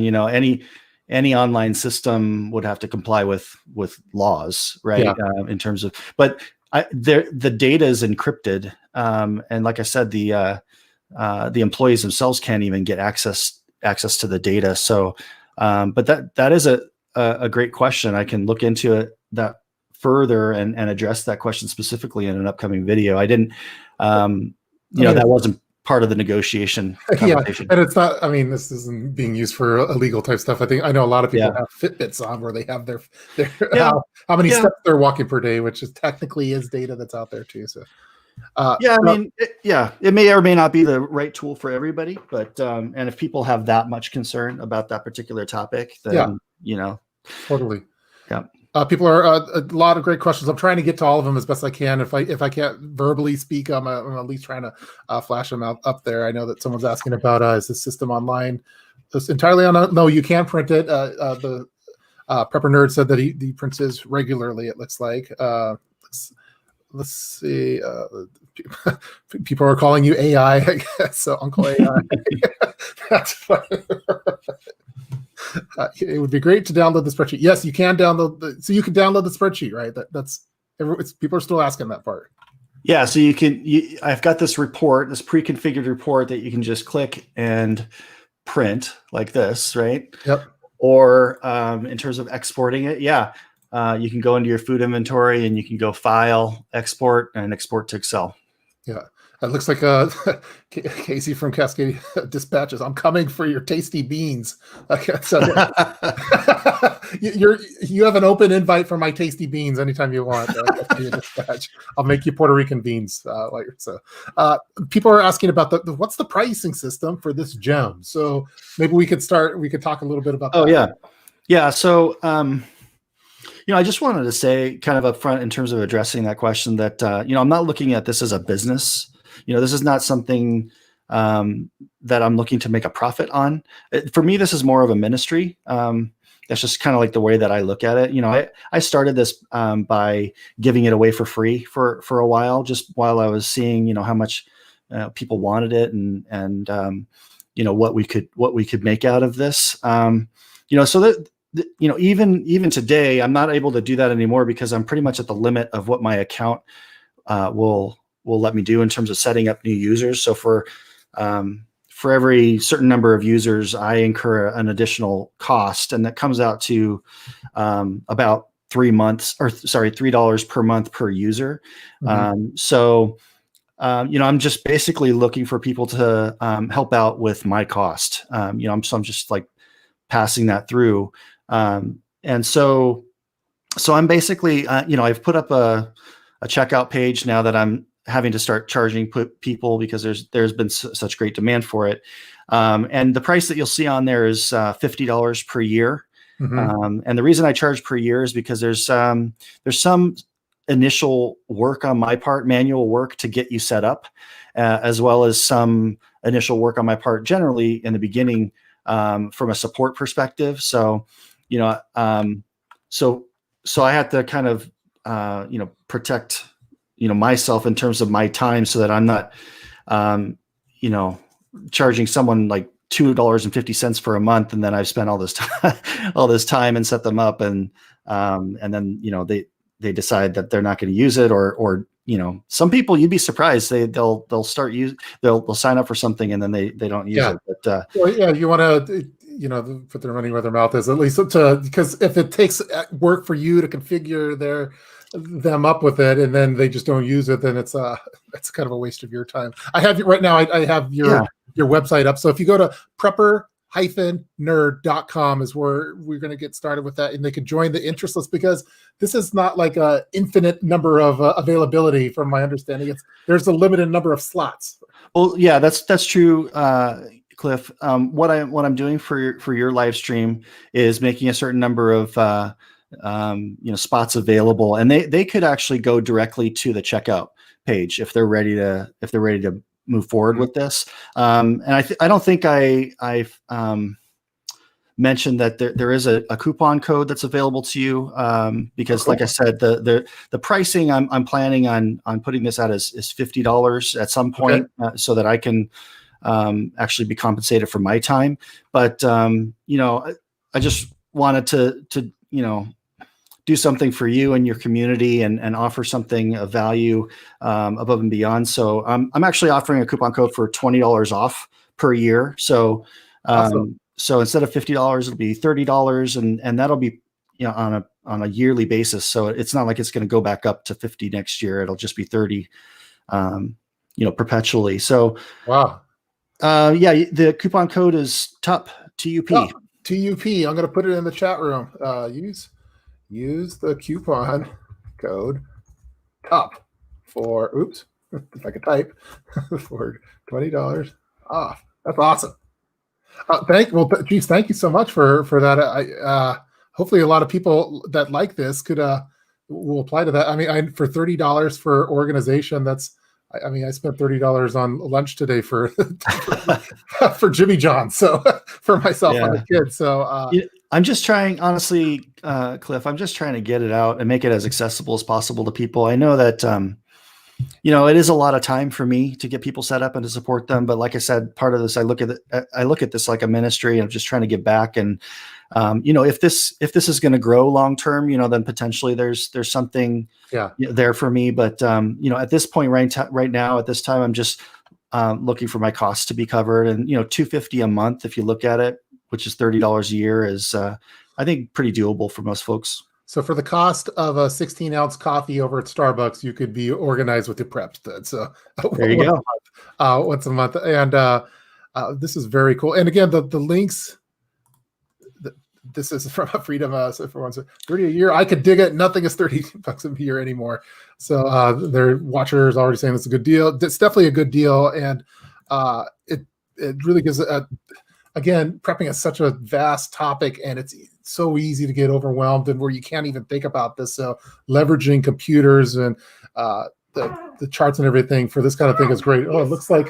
any online system would have to comply with laws, right? Yeah. In terms of, but the data is encrypted. And like I said, the employees themselves can't even get access to the data. So, but that is a great question. I can look into that further and address that question specifically in an upcoming video. I didn't, that wasn't part of the negotiation conversation. And it's not, this isn't being used for illegal type stuff. I know a lot of people have Fitbits on where they have their how many steps they're walking per day, which is technically is data that's out there too. So. It may or may not be the right tool for everybody, but and if people have that much concern about that particular topic, then totally. Yeah. People are a lot of great questions. I'm trying to get to all of them as best I can. If I can't verbally speak, I'm at least trying to flash them up there. I know that someone's asking about is the system online? It's entirely on. No, you can print it. The Prepper Nerd said that he prints his regularly. It looks like. Let's see. People are calling you AI, I guess. So Uncle AI. That's funny. It would be great to download the spreadsheet. Yes, you can download so you can download the spreadsheet, right? That's people are still asking that part. Yeah, so I've got this report, this pre-configured report that you can just click and print like this, right? Yep. Or in terms of exporting it, you can go into your food inventory and you can go file, export, and export to Excel. Yeah. It looks like Casey from Cascade Dispatches. I'm coming for your tasty beans. Okay, so you have an open invite for my tasty beans anytime you want. Dispatch. I'll make you Puerto Rican beans later. So people are asking about what's the pricing system for this gem. So maybe we could talk a little bit about that. Yeah. So I just wanted to say kind of up front in terms of addressing that question that I'm not looking at this as a business. This is not something that I'm looking to make a profit on. For me, this is more of a ministry. That's just kind of like the way that I look at it. I started this by giving it away for free for a while, just while I was seeing, how much people wanted it and what we could make out of this. So that, even today, I'm not able to do that anymore because I'm pretty much at the limit of what my account will let me do in terms of setting up new users. So for every certain number of users, I incur an additional cost, and that comes out to about $3 per month per user. Mm-hmm. I'm just basically looking for people to help out with my cost. I'm just like passing that through. And so I'm basically, I've put up a checkout page now that I'm having to start charging people because there's been such great demand for it. And the price that you'll see on there is $50 per year. Mm-hmm. And the reason I charge per year is because there's some initial work on my part, manual work to get you set up, as well as some initial work on my part generally in the beginning from a support perspective. So, so I had to kind of, protect, myself in terms of my time so that I'm not, charging someone like $2.50 for a month. And then I've spent all this time and set them up. And then, they decide that they're not going to use it or, some people, you'd be surprised. They'll sign up for something and then they don't use it. But, you want to, put their money where their mouth is, at least because if it takes work for you to configure them up with it and then they just don't use it, then it's kind of a waste of your time. I have right now, I have your website up. So if you go to prepper-nerd.com is where we're going to get started with that. And they can join the interest list because this is not like a infinite number of availability from my understanding. There's a limited number of slots. Well, yeah, that's true. Cliff, what I'm doing for your live stream is making a certain number of spots available, and they could actually go directly to the checkout page if they're ready to move forward with this. And I don't think I've mentioned that there is a coupon code that's available to you because, like I said, the pricing I'm planning on putting this out is $50 at some point, so that I can actually be compensated for my time. But I just wanted to do something for you and your community and offer something of value above and beyond. So I'm actually offering a coupon code for $20 off per year. So Awesome. So instead of $50, it'll be $30, and that'll be on a yearly basis. So it's not like it's going to go back up to 50 next year. It'll just be 30, perpetually. So wow. The coupon code is TUP, TUP. TUP. I'm going to put it in the chat room. Use the coupon code TUP for, if I could type, for $20 off. That's awesome. Thank you so much for that. Hopefully a lot of people that like this will apply to that. I mean, for $30 for organization, I spent $30 on lunch today for Jimmy John. So for myself and the kids. So I'm just trying, honestly, Cliff, I'm just trying to get it out and make it as accessible as possible to people. I know that, it is a lot of time for me to get people set up and to support them. But like I said, part of this, I look at this like a ministry of just trying to give back. And, if this is going to grow long-term, then potentially there's something there for me. But, at this point, right now, at this time, I'm just looking for my costs to be covered. And, $250 a month, if you look at it, which is $30 a year, is, I think, pretty doable for most folks. So for the cost of a 16-ounce coffee over at Starbucks, you could be organized with your prep stud. So there you go. Once a month. And this is very cool. And again, the links, this is from a Freedom. So for once, 30 a year, I could dig it. Nothing is $30 a year anymore. So their watcher is already saying it's a good deal. It's definitely a good deal. And it really gives again, prepping is such a vast topic, and it's so easy to get overwhelmed and where you can't even think about this. So leveraging computers and the charts and everything for this kind of thing is great. Oh, it looks like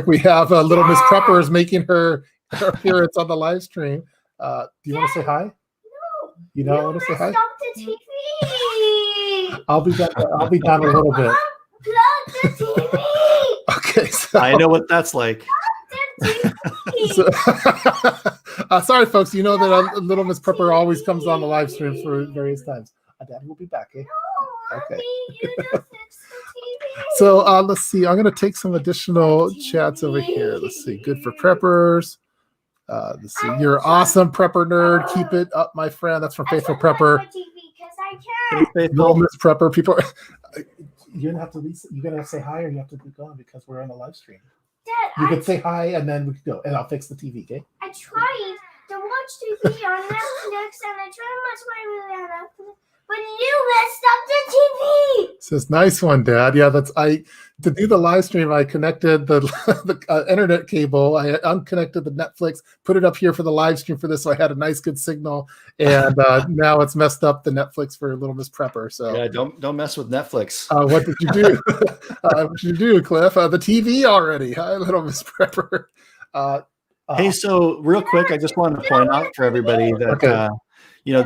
we have Little Miss Prepper is making her appearance on the live stream. Do you want to say hi? No. You don't want to say hi? Stop the TV. I'll be down a little bit. Plug the TV. Okay. So, I know what that's like. So, sorry, folks. You know that Little Miss Prepper always comes on the live streams for various times. Daddy will be back, eh? No, Okay. you just fix the TV. So let's see. I'm going to take some additional chats over here. Let's see. Good for preppers. Let's see. You're awesome, prepper nerd. Keep it up, my friend. That's from Faithful Prepper. Little Miss Prepper. People, you're gonna have to say hi, or you have to be gone because we're on the live stream. Dad, You could say hi, and then we can go, and I'll fix the TV. Okay. I tried to watch TV on Netflix, and I tried to watch my movie on Netflix, but you messed up the TV. Says nice one, Dad. Yeah, to do the live stream. I connected the internet cable. I unconnected the Netflix, put it up here for the live stream for this, so I had a nice good signal. And now it's messed up the Netflix for Little Miss Prepper. So yeah, don't mess with Netflix. What did you do? What did you do, Cliff? The TV already. Hi, Little Miss Prepper. Hey, so real quick, I just wanted to point out for everybody that Okay.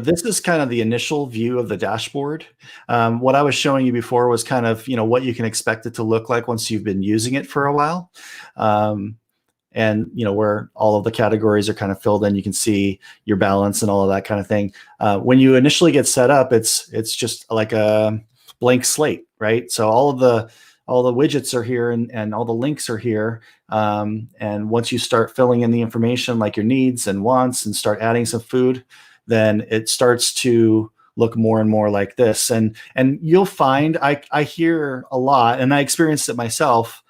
this is kind of the initial view of the dashboard. What I was showing you before was kind of what you can expect it to look like once you've been using it for a while, and where all of the categories are kind of filled in. You can see your balance and all of that kind of thing. When you initially get set up, it's just like a blank slate, right? So all the widgets are here and all the links are here. And once you start filling in the information like your needs and wants and start adding some food, then it starts to look more and more like this. And you'll find I hear a lot, and I experienced it myself,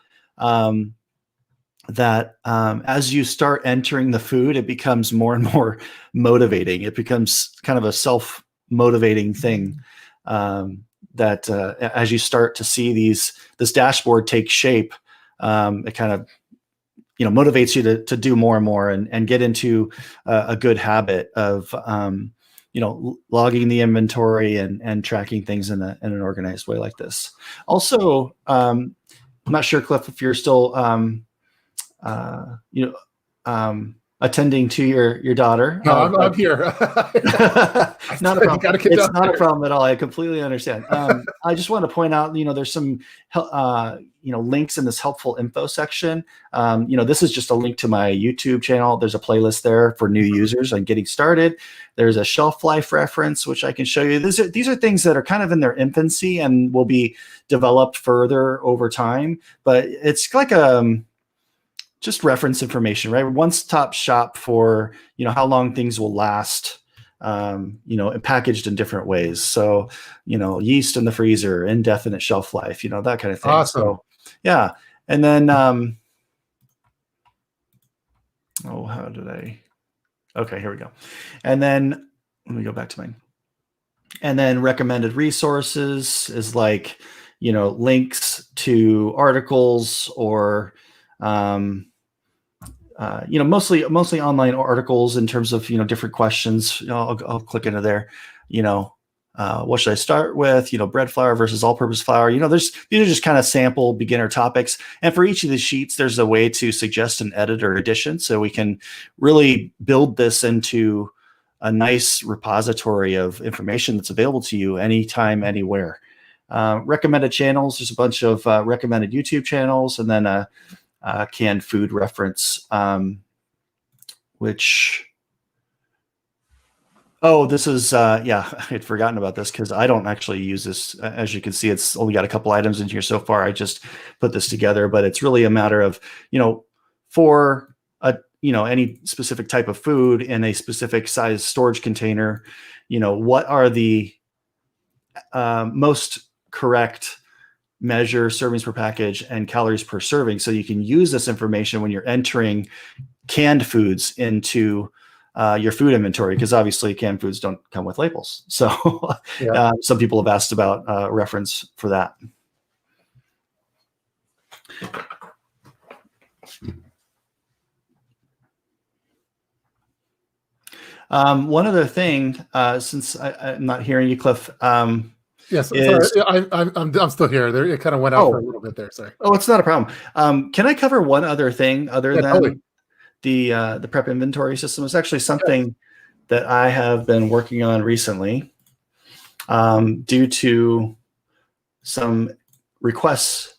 that as you start entering the food, it becomes more and more motivating. It becomes kind of a self-motivating thing. That as you start to see this dashboard take shape, it kind of motivates you to do more and more and get into a good habit of logging the inventory and tracking things in an organized way like this. Also, I'm not sure, Cliff, if you're still attending to your daughter. No, I'm here. Not a problem. It's not a problem at all. I completely understand. I just want to point out, there's some, links in this helpful info section. This is just a link to my YouTube channel. There's a playlist there for new users on getting started. There's a shelf life reference, which I can show you. These are things that are kind of in their infancy and will be developed further over time, but it's like just reference information, right? One-stop shop for, how long things will last, packaged in different ways. So, yeast in the freezer, indefinite shelf life, that kind of thing. Awesome. So, yeah. And then, okay, here we go. And then let me go back to mine. And then recommended resources is like, links to articles or, mostly online articles in terms of, different questions. I'll click into there, what should I start with? Bread flour versus all-purpose flour. These are just kind of sample beginner topics. And for each of these sheets, there's a way to suggest an edit or addition. So we can really build this into a nice repository of information that's available to you anytime, anywhere. recommended channels. There's a bunch of recommended YouTube channels, and then a canned food reference, which. Oh, this is, yeah, I had forgotten about this because I don't actually use this. As you can see, it's only got a couple items in here so far. I just put this together, but it's really a matter of, for any specific type of food in a specific size storage container, what are the most correct measure servings per package and calories per serving. So you can use this information when you're entering canned foods into your food inventory, because obviously canned foods don't come with labels. So some people have asked about reference for that. One other thing, since I'm not hearing you, Cliff. Yes, sorry, I'm still here. There, it kind of went out for a little bit there. Sorry. Oh, it's not a problem. Can I cover one other thing other than totally. The prep inventory system? Is actually something that I have been working on recently, due to some requests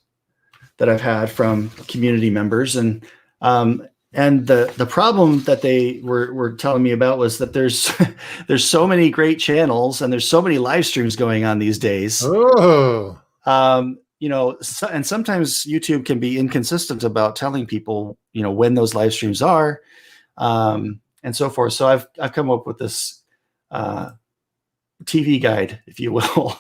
that I've had from community members, and the problem that they were telling me about was that there's so many great channels and there's so many live streams going on these days. Oh. And sometimes YouTube can be inconsistent about telling people, when those live streams are, and so forth. So I've come up with this TV guide, if you will,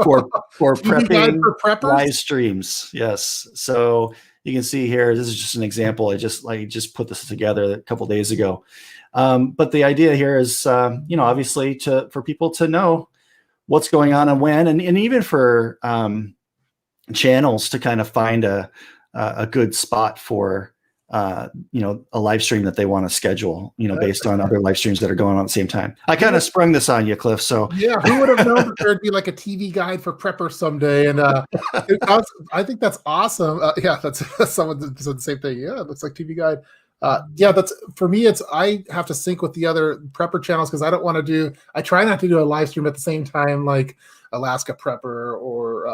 for prepping for live streams. Yes. So you can see here, this is just an example. I just put this together a couple days ago. But the idea here is, obviously for people to know what's going on and when, and even for channels to kind of find a good spot for a live stream that they want to schedule, based on other live streams that are going on at the same time. I kind of sprung this on you, Cliff. So yeah, who would have known that there'd be like a TV guide for preppers someday? And I think that's awesome. That's someone said the same thing. Yeah, it looks like TV guide. That's for me. I have to sync with the other prepper channels because I try not to do a live stream at the same time, like Alaska Prepper or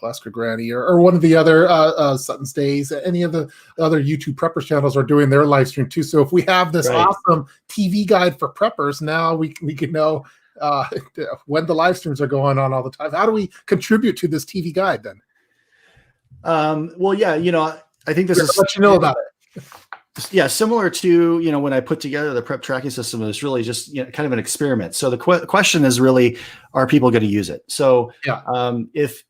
Alaska Granny or one of the other Sutton's Days. Any of the other YouTube prepper channels are doing their live stream too. So if we have this awesome TV guide for preppers, now we can know when the live streams are going on all the time. How do we contribute to this TV guide then? Well, yeah, I think this is let you know about it. Yeah, similar to when I put together the prep tracking system, it was really just kind of an experiment. So the question is really, are people going to use it? So if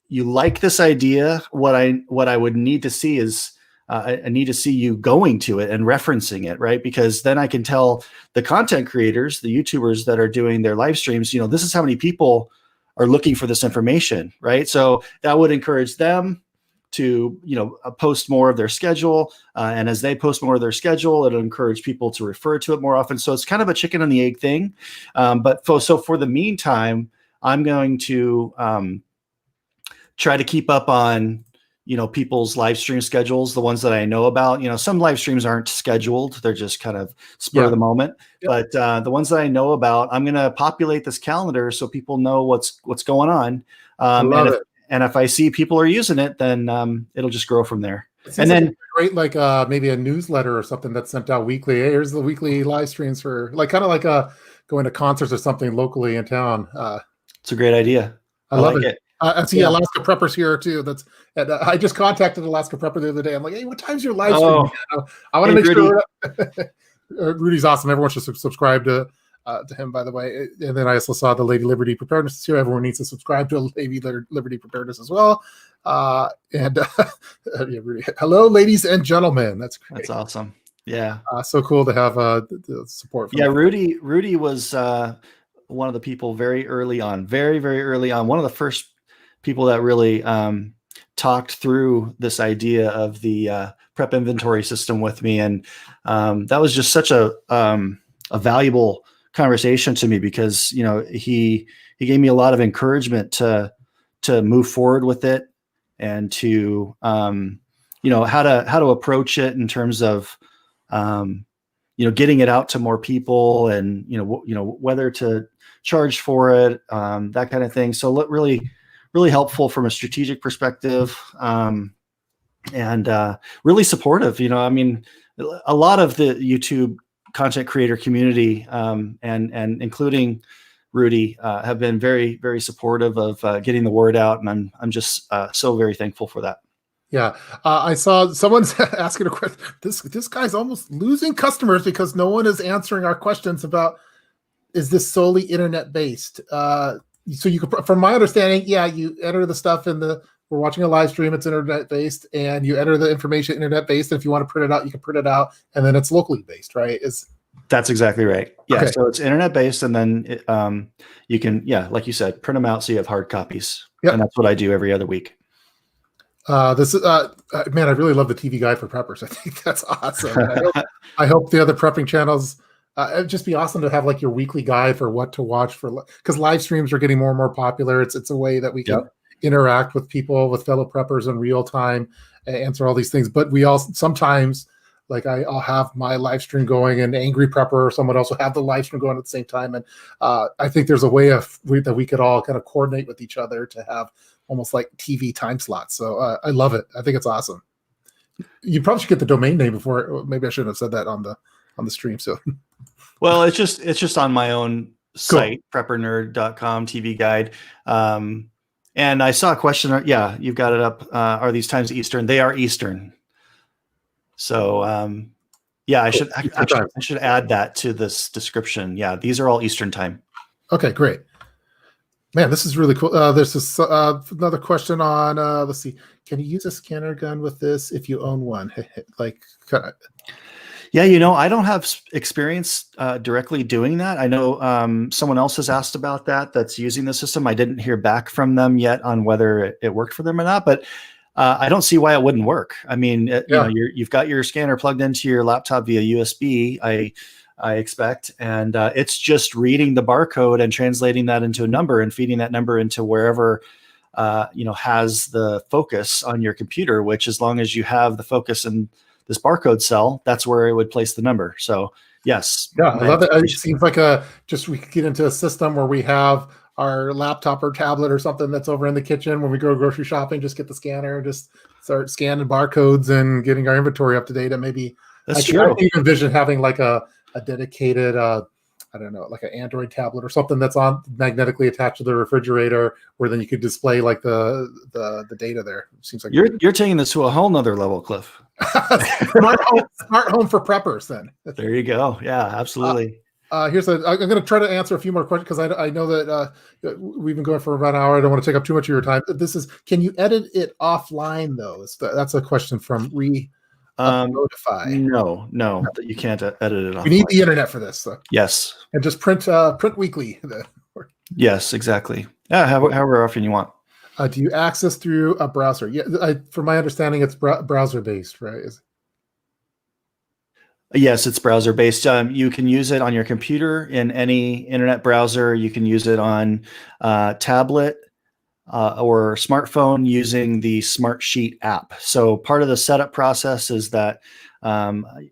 you like this idea, what I would need to see is I need to see you going to it and referencing it, right? Because then I can tell the content creators, the YouTubers that are doing their live streams, this is how many people are looking for this information, right? So that would encourage them to post more of their schedule, and as they post more of their schedule, it'll encourage people to refer to it more often. So it's kind of a chicken and the egg thing. But for the meantime, I'm going to try to keep up on people's live stream schedules, the ones that I know about. Some live streams aren't scheduled; they're just kind of spur of the moment. But the ones that I know about, I'm going to populate this calendar so people know what's going on. And if I see people are using it, then it'll just grow from there. And then great, like maybe a newsletter or something that's sent out weekly. Hey, here's the weekly live streams for kind of like going to concerts or something locally in town. It's a great idea. I love it. I see Alaska Preppers here too. I just contacted Alaska Prepper the other day. I'm like, hey, what time's your live stream? I want to make sure. Rudy's awesome. Everyone should subscribe to him, by the way. And then I also saw the Lady Liberty Preparedness here. Everyone needs to subscribe to Lady Liberty Preparedness as well. Hello, ladies and gentlemen. That's great. That's awesome. Yeah. So cool to have the support. From Rudy was one of the people very early on, very, very early on. One of the first people that really talked through this idea of the prep inventory system with me. And that was just such a valuable conversation to me because, he gave me a lot of encouragement to move forward with it and to, how to approach it in terms of, getting it out to more people and, whether to charge for it, that kind of thing. So really, really helpful from a strategic perspective, and really supportive. I mean, a lot of the YouTube content creator community, and including Rudy, have been very, very supportive of getting the word out, and I'm just so very thankful for that. Yeah, I saw someone's asking a question. This guy's almost losing customers because no one is answering our questions about, is this solely internet based? So you could, from my understanding, yeah, you enter the stuff we're watching a live stream, it's internet based, and you enter the information internet based. And if you want to print it out, you can print it out, and then it's locally based, right? That's exactly right. Yeah, okay. So it's internet based, and then you can, like you said, print them out so you have hard copies. Yep. And that's what I do every other week. This is man, I really love the TV guide for preppers. I think that's awesome. I hope the other prepping channels, it'd just be awesome to have like your weekly guide for what to watch because live streams are getting more and more popular. It's a way that we can interact with people, with fellow preppers in real time, answer all these things. But we also sometimes, like I'll have my live stream going, and Angry Prepper or someone else will have the live stream going at the same time. And I think there's a way that we could all kind of coordinate with each other to have almost like TV time slots. So I love it. I think it's awesome. You probably should get the domain name before. Maybe I shouldn't have said that on the stream. So, well, it's just on my own site, cool. preppernerd.com TV guide. And I saw a question. Yeah, you've got it up. Are these times Eastern? They are Eastern. So I should add that to this description. Yeah, these are all Eastern time. Okay, great. Man, this is really cool. There's this another question on. Let's see. Can you use a scanner gun with this if you own one? Like, kind of. Yeah, I don't have experience directly doing that. I know someone else has asked about that's using the system. I didn't hear back from them yet on whether it worked for them or not, but I don't see why it wouldn't work. I mean, you've got your scanner plugged into your laptop via USB, I expect, and it's just reading the barcode and translating that into a number and feeding that number into wherever has the focus on your computer, which, as long as you have the focus in this barcode cell, that's where it would place the number. So yes. Yeah, I love it. It seems like we could get into a system where we have our laptop or tablet or something that's over in the kitchen when we go grocery shopping, just get the scanner, just start scanning barcodes and getting our inventory up to date. And maybe I can envision having like a dedicated, I don't know, like an Android tablet or something that's on magnetically attached to the refrigerator, where then you could display like the data there. It seems like you're taking this to a whole nother level, Cliff. smart home for preppers. Then there you go. Yeah, absolutely. I'm going to try to answer a few more questions because I know that we've been going for about an hour. I don't want to take up too much of your time. Can you edit it offline though? That's a question from Notify. No, you can't edit it offline. We need the internet for this. So. Yes. And just print weekly. Yes, exactly. Yeah, however often you want. Do you access through a browser? Yeah, from my understanding, it's browser based, right? Yes, it's browser based. You can use it on your computer in any internet browser. You can use it on tablet or smartphone using the Smartsheet app. So part of the setup process is that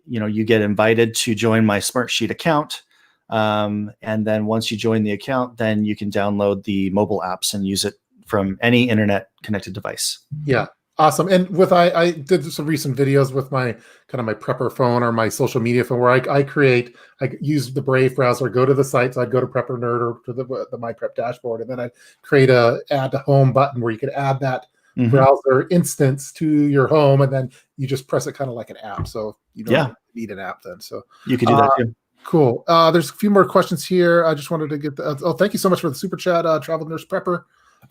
you get invited to join my Smartsheet account, and then once you join the account, then you can download the mobile apps and use it from any internet connected device. Yeah. Awesome. And I did some recent videos with my prepper phone or my social media phone where I use the Brave browser, go to the site. So I'd go to Prepper Nerd or to the MyPrep dashboard, and then I'd create a add to home button where you could add that browser instance to your home, and then you just press it kind of like an app. So you don't need an app then. So you can do that too. Cool. There's a few more questions here. I just wanted to get thank you so much for the super chat, Travel Nurse Prepper.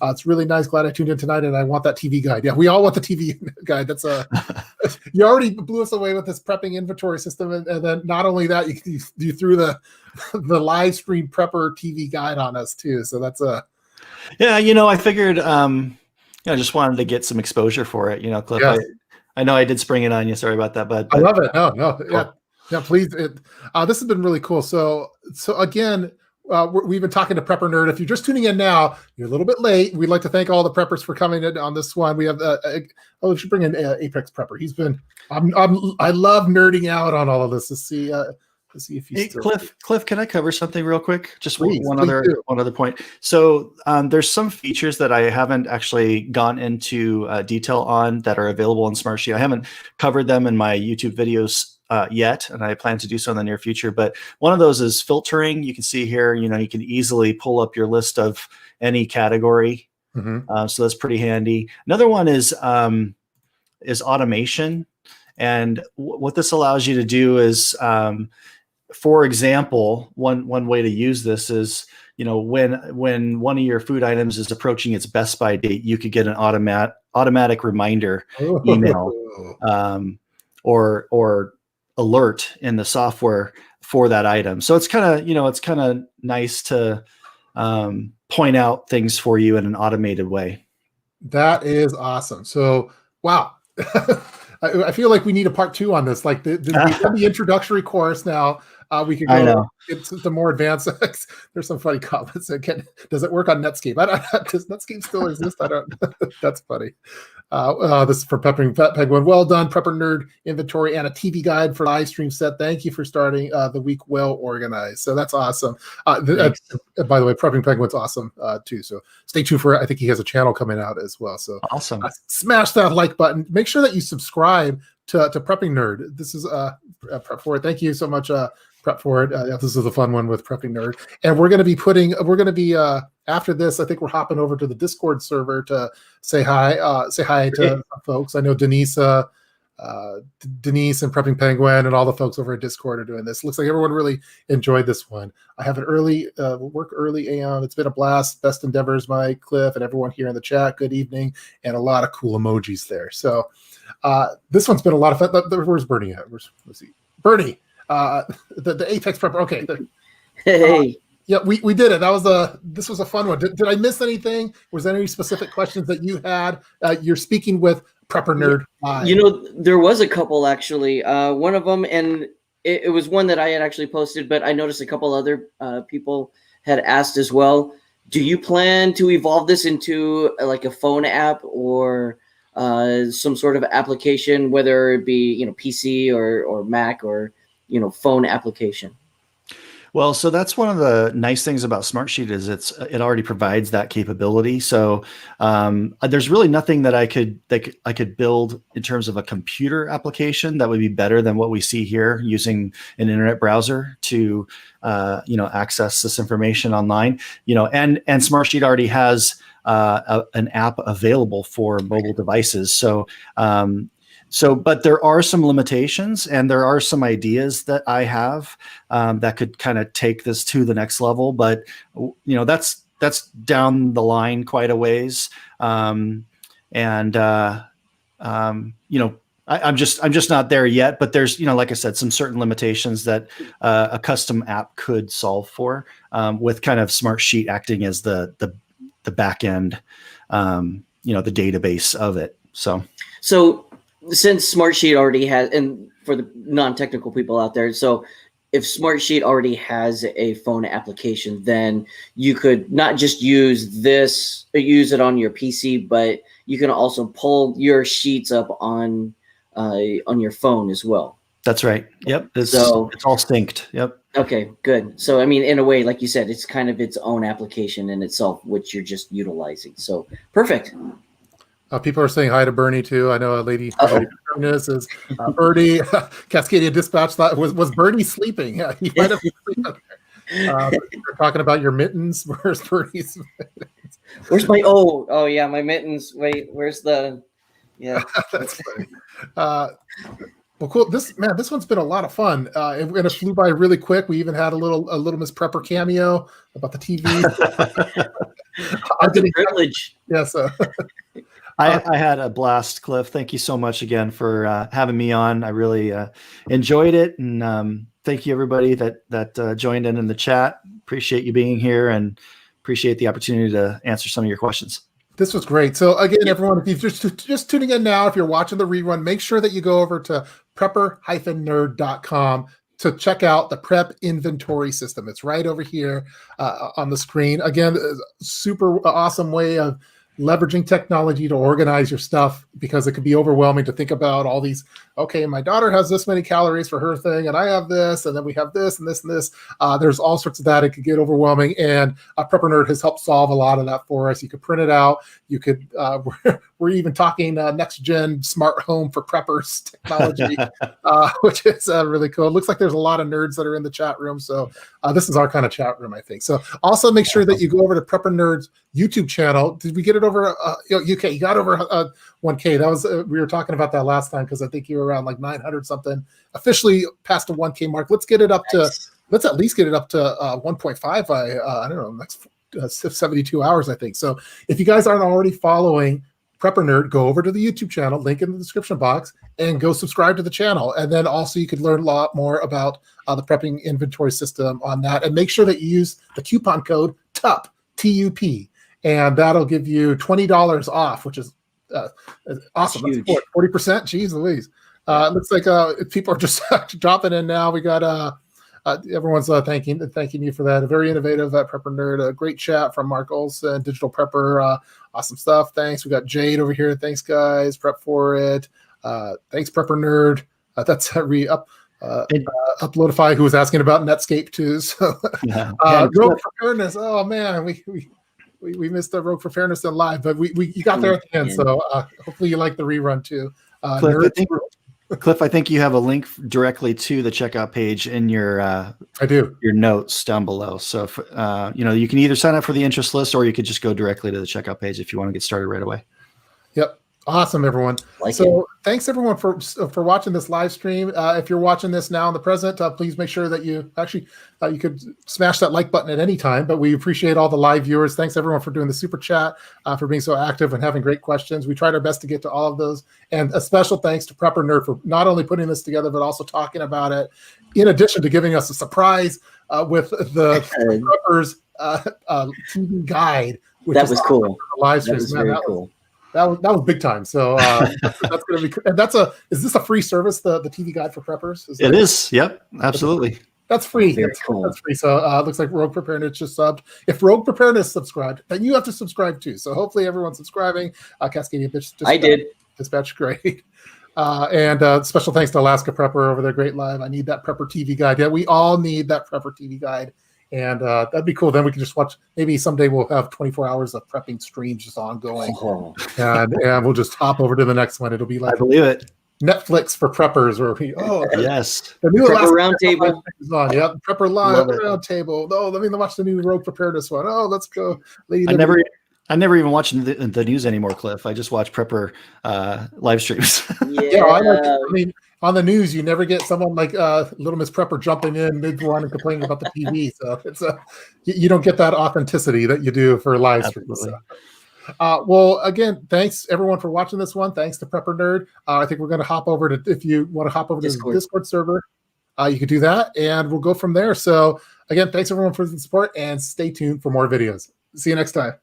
It's really nice. Glad I tuned in tonight, and I want that TV guide. Yeah, we all want the TV guide. That's you already blew us away with this prepping inventory system, and then not only that, you threw the live stream prepper TV guide on us too. So that's I figured I just wanted to get some exposure for it. Cliff. Yes. I know I did spring it on you. Sorry about that, but I love it. No, yeah, please. This has been really cool. So again. We've been talking to Prepper Nerd. If you're just tuning in now, you're a little bit late. We'd like to thank all the preppers for coming in on this one. We have we should bring in Apex Prepper. He's been I love nerding out on all of this to see Let's see if he's Hey, still. Cliff, can I cover something real quick? Just Please, one please other do. point. So there's some features that I haven't actually gone into detail on that are available in Smartsheet. I haven't covered them in my YouTube videos yet, and I plan to do so in the near future. But one of those is filtering. You can see here, you can easily pull up your list of any category. Mhm. So that's pretty handy. Another one is automation. And what this allows you to do is, for example, one way to use this is, when one of your food items is approaching its best by date, you could get an automatic reminder email or alert in the software for that item. So it's kind of nice to point out things for you in an automated way. That is awesome. So, wow. I feel like we need a part 2 on this. Like we've done the introductory course now. We could go into the more advanced. There's some funny comments. Again, does it work on Netscape? Does Netscape still exist? I don't. That's funny. This is for Peppering Penguin. Well done, Prepper Nerd inventory and a TV guide for live stream set. Thank you for starting the week well organized. So that's awesome. By the way, Prepping Penguin's awesome too. So stay tuned for it. I think he has a channel coming out as well. So awesome. Smash that like button. Make sure that you subscribe to Prepping Nerd. This is Prep for it. Thank you so much, Prep for it. This is a fun one with Prepping Nerd, and we're going to be after this. I think we're hopping over to the Discord server to say hi to folks. I know Denise and Prepping Penguin and all the folks over at Discord are doing this. Looks like everyone really enjoyed this one. I have an work early AM. It's been a blast. Best endeavors, Mike, Cliff, and everyone here in the chat. Good evening, and a lot of cool emojis there. So this one's been a lot of fun. Where's Bernie at? Let's see. Bernie, the Apex Prepper. Okay. Hey. Yeah, we did it. This was a fun one. Did I miss anything? Was there any specific questions that you had? You're speaking with Prepper Nerd Live. There was a couple actually. One of them, and it was one that I had actually posted, but I noticed a couple other people had asked as well. Do you plan to evolve this into like a phone app or some sort of application, whether it be PC or Mac or phone application? Well, so that's one of the nice things about Smartsheet is it already provides that capability. So there's really nothing that I could build in terms of a computer application that would be better than what we see here using an internet browser to access this information online. And Smartsheet already has an app available for mobile devices. But there are some limitations, and there are some ideas that I have that could kind of take this to the next level. But that's down the line quite a ways, I'm just not there yet. But there's like I said, some certain limitations that a custom app could solve for, with kind of Smartsheet acting as the back end, the database of it. So since Smartsheet already has, and for the non-technical people out there, so if Smartsheet already has a phone application, then you could not just use it on your PC, but you can also pull your sheets up on your phone as well. That's right. Yep. It's all synced. Yep. Okay, good. So, I mean, in a way, like you said, it's kind of its own application in itself, which you're just utilizing. So perfect. People are saying hi to Bernie too. I know a lady is Bernie. Cascadia Dispatch thought was Bernie sleeping? Yeah, he might have been sleeping there. You're talking about your mittens. Where's Bernie's mittens? Where's my my mittens? Wait, where's the? Yeah, that's funny. Well, cool. This one's been a lot of fun. It flew by really quick. We even had a little Miss Prepper cameo about the TV. That's a privilege. Yes. I had a blast, Cliff. Thank you so much again for having me on. I really enjoyed it, and thank you everybody that joined in the chat. Appreciate you being here, and appreciate the opportunity to answer some of your questions. This was great. So again, everyone, if you're just tuning in now, if you're watching the rerun, make sure that you go over to prepper-nerd.com to check out the prep inventory system. It's right over here on the screen. Again, super awesome way of leveraging technology to organize your stuff, because it could be overwhelming to think about all these. Okay, my daughter has this many calories for her thing, and I have this, and then we have this and this and this. There's all sorts of that. It could get overwhelming, and Prepper Nerd has helped solve a lot of that for us. You could print it out. You could. We're even talking next gen smart home for preppers technology, which is really cool. It looks like there's a lot of nerds that are in the chat room, so this is our kind of chat room, I think. So also make sure that you go over to Prepper Nerd's YouTube channel. Did we get it over? UK, you got over 1K. That was we were talking about that last time, because I think you were around like 900 something. Officially past the 1K mark. Let's get it up to. Let's at least get it up to 1.5 by I don't know, next 72 hours, I think. So if you guys aren't already following Prepper Nerd, go over to the YouTube channel, link in the description box, and go subscribe to the channel. And then also you could learn a lot more about the prepping inventory system on that. And make sure that you use the coupon code TUP, T-U-P, and that'll give you $20 off, which is awesome. Huge. That's 40%. Jeez Louise. It looks like people are just dropping in now. We got everyone's thanking you for that. A very innovative Prepper Nerd. A great chat from Mark Olson, Digital Prepper. Awesome stuff. Thanks. We got Jade over here. Thanks, guys. Prep for it. Thanks, Prepper Nerd. That's Uploadify, who was asking about Netscape too. So Rogue for Fairness. Oh man, we missed the Rogue for Fairness in live, but you got there at the end. So hopefully you like the rerun too. Cliff, I think you have a link directly to the checkout page in your I do your notes down below. So if, you can either sign up for the interest list, or you could just go directly to the checkout page if you want to get started right away. Yep. Awesome, everyone. Thanks everyone for watching this live stream. If you're watching this now in the present, please make sure that you you could smash that like button at any time, but we appreciate all the live viewers. Thanks everyone for doing the super chat, for being so active and having great questions. We tried our best to get to all of those. And a special thanks to Prepper Nerd for not only putting this together, but also talking about it, in addition to giving us a surprise with the Preppers TV guide. Which that was cool. Live stream. That was very cool. That was big time. So that's gonna be. And is this a free service? The TV guide for preppers? It is. Yep. Absolutely. That's free. Very cool. That's free. So it looks like Rogue Preparedness just subbed. If Rogue Preparedness subscribed, then you have to subscribe too. So hopefully everyone's subscribing. Cascadia Dispatch. I did. Dispatch, great. And special thanks to Alaska Prepper over there. Great live. I need that Prepper TV guide. Yeah, we all need that Prepper TV guide. And that'd be cool. Then we can just watch. Maybe someday we'll have 24 hours of prepping streams just ongoing, and we'll just hop over to the next one. It'll be like, I believe it, Netflix for preppers, where yes, the new Prepper Roundtable is on. Yep, Prepper Live Roundtable. Oh, let me watch the new Rogue Preparedness one. Oh, let's go. I never even watch the news anymore, Cliff. I just watch Prepper live streams. Yeah, I mean, on the news, you never get someone like Little Miss Prepper jumping in mid-run and complaining about the TV. So it's you don't get that authenticity that you do for live streams. So. Well, again, thanks everyone for watching this one. Thanks to Prepper Nerd. I think we're going to hop over to, if you want to hop over to the Discord server, you could do that, and we'll go from there. So again, thanks everyone for the support, and stay tuned for more videos. See you next time.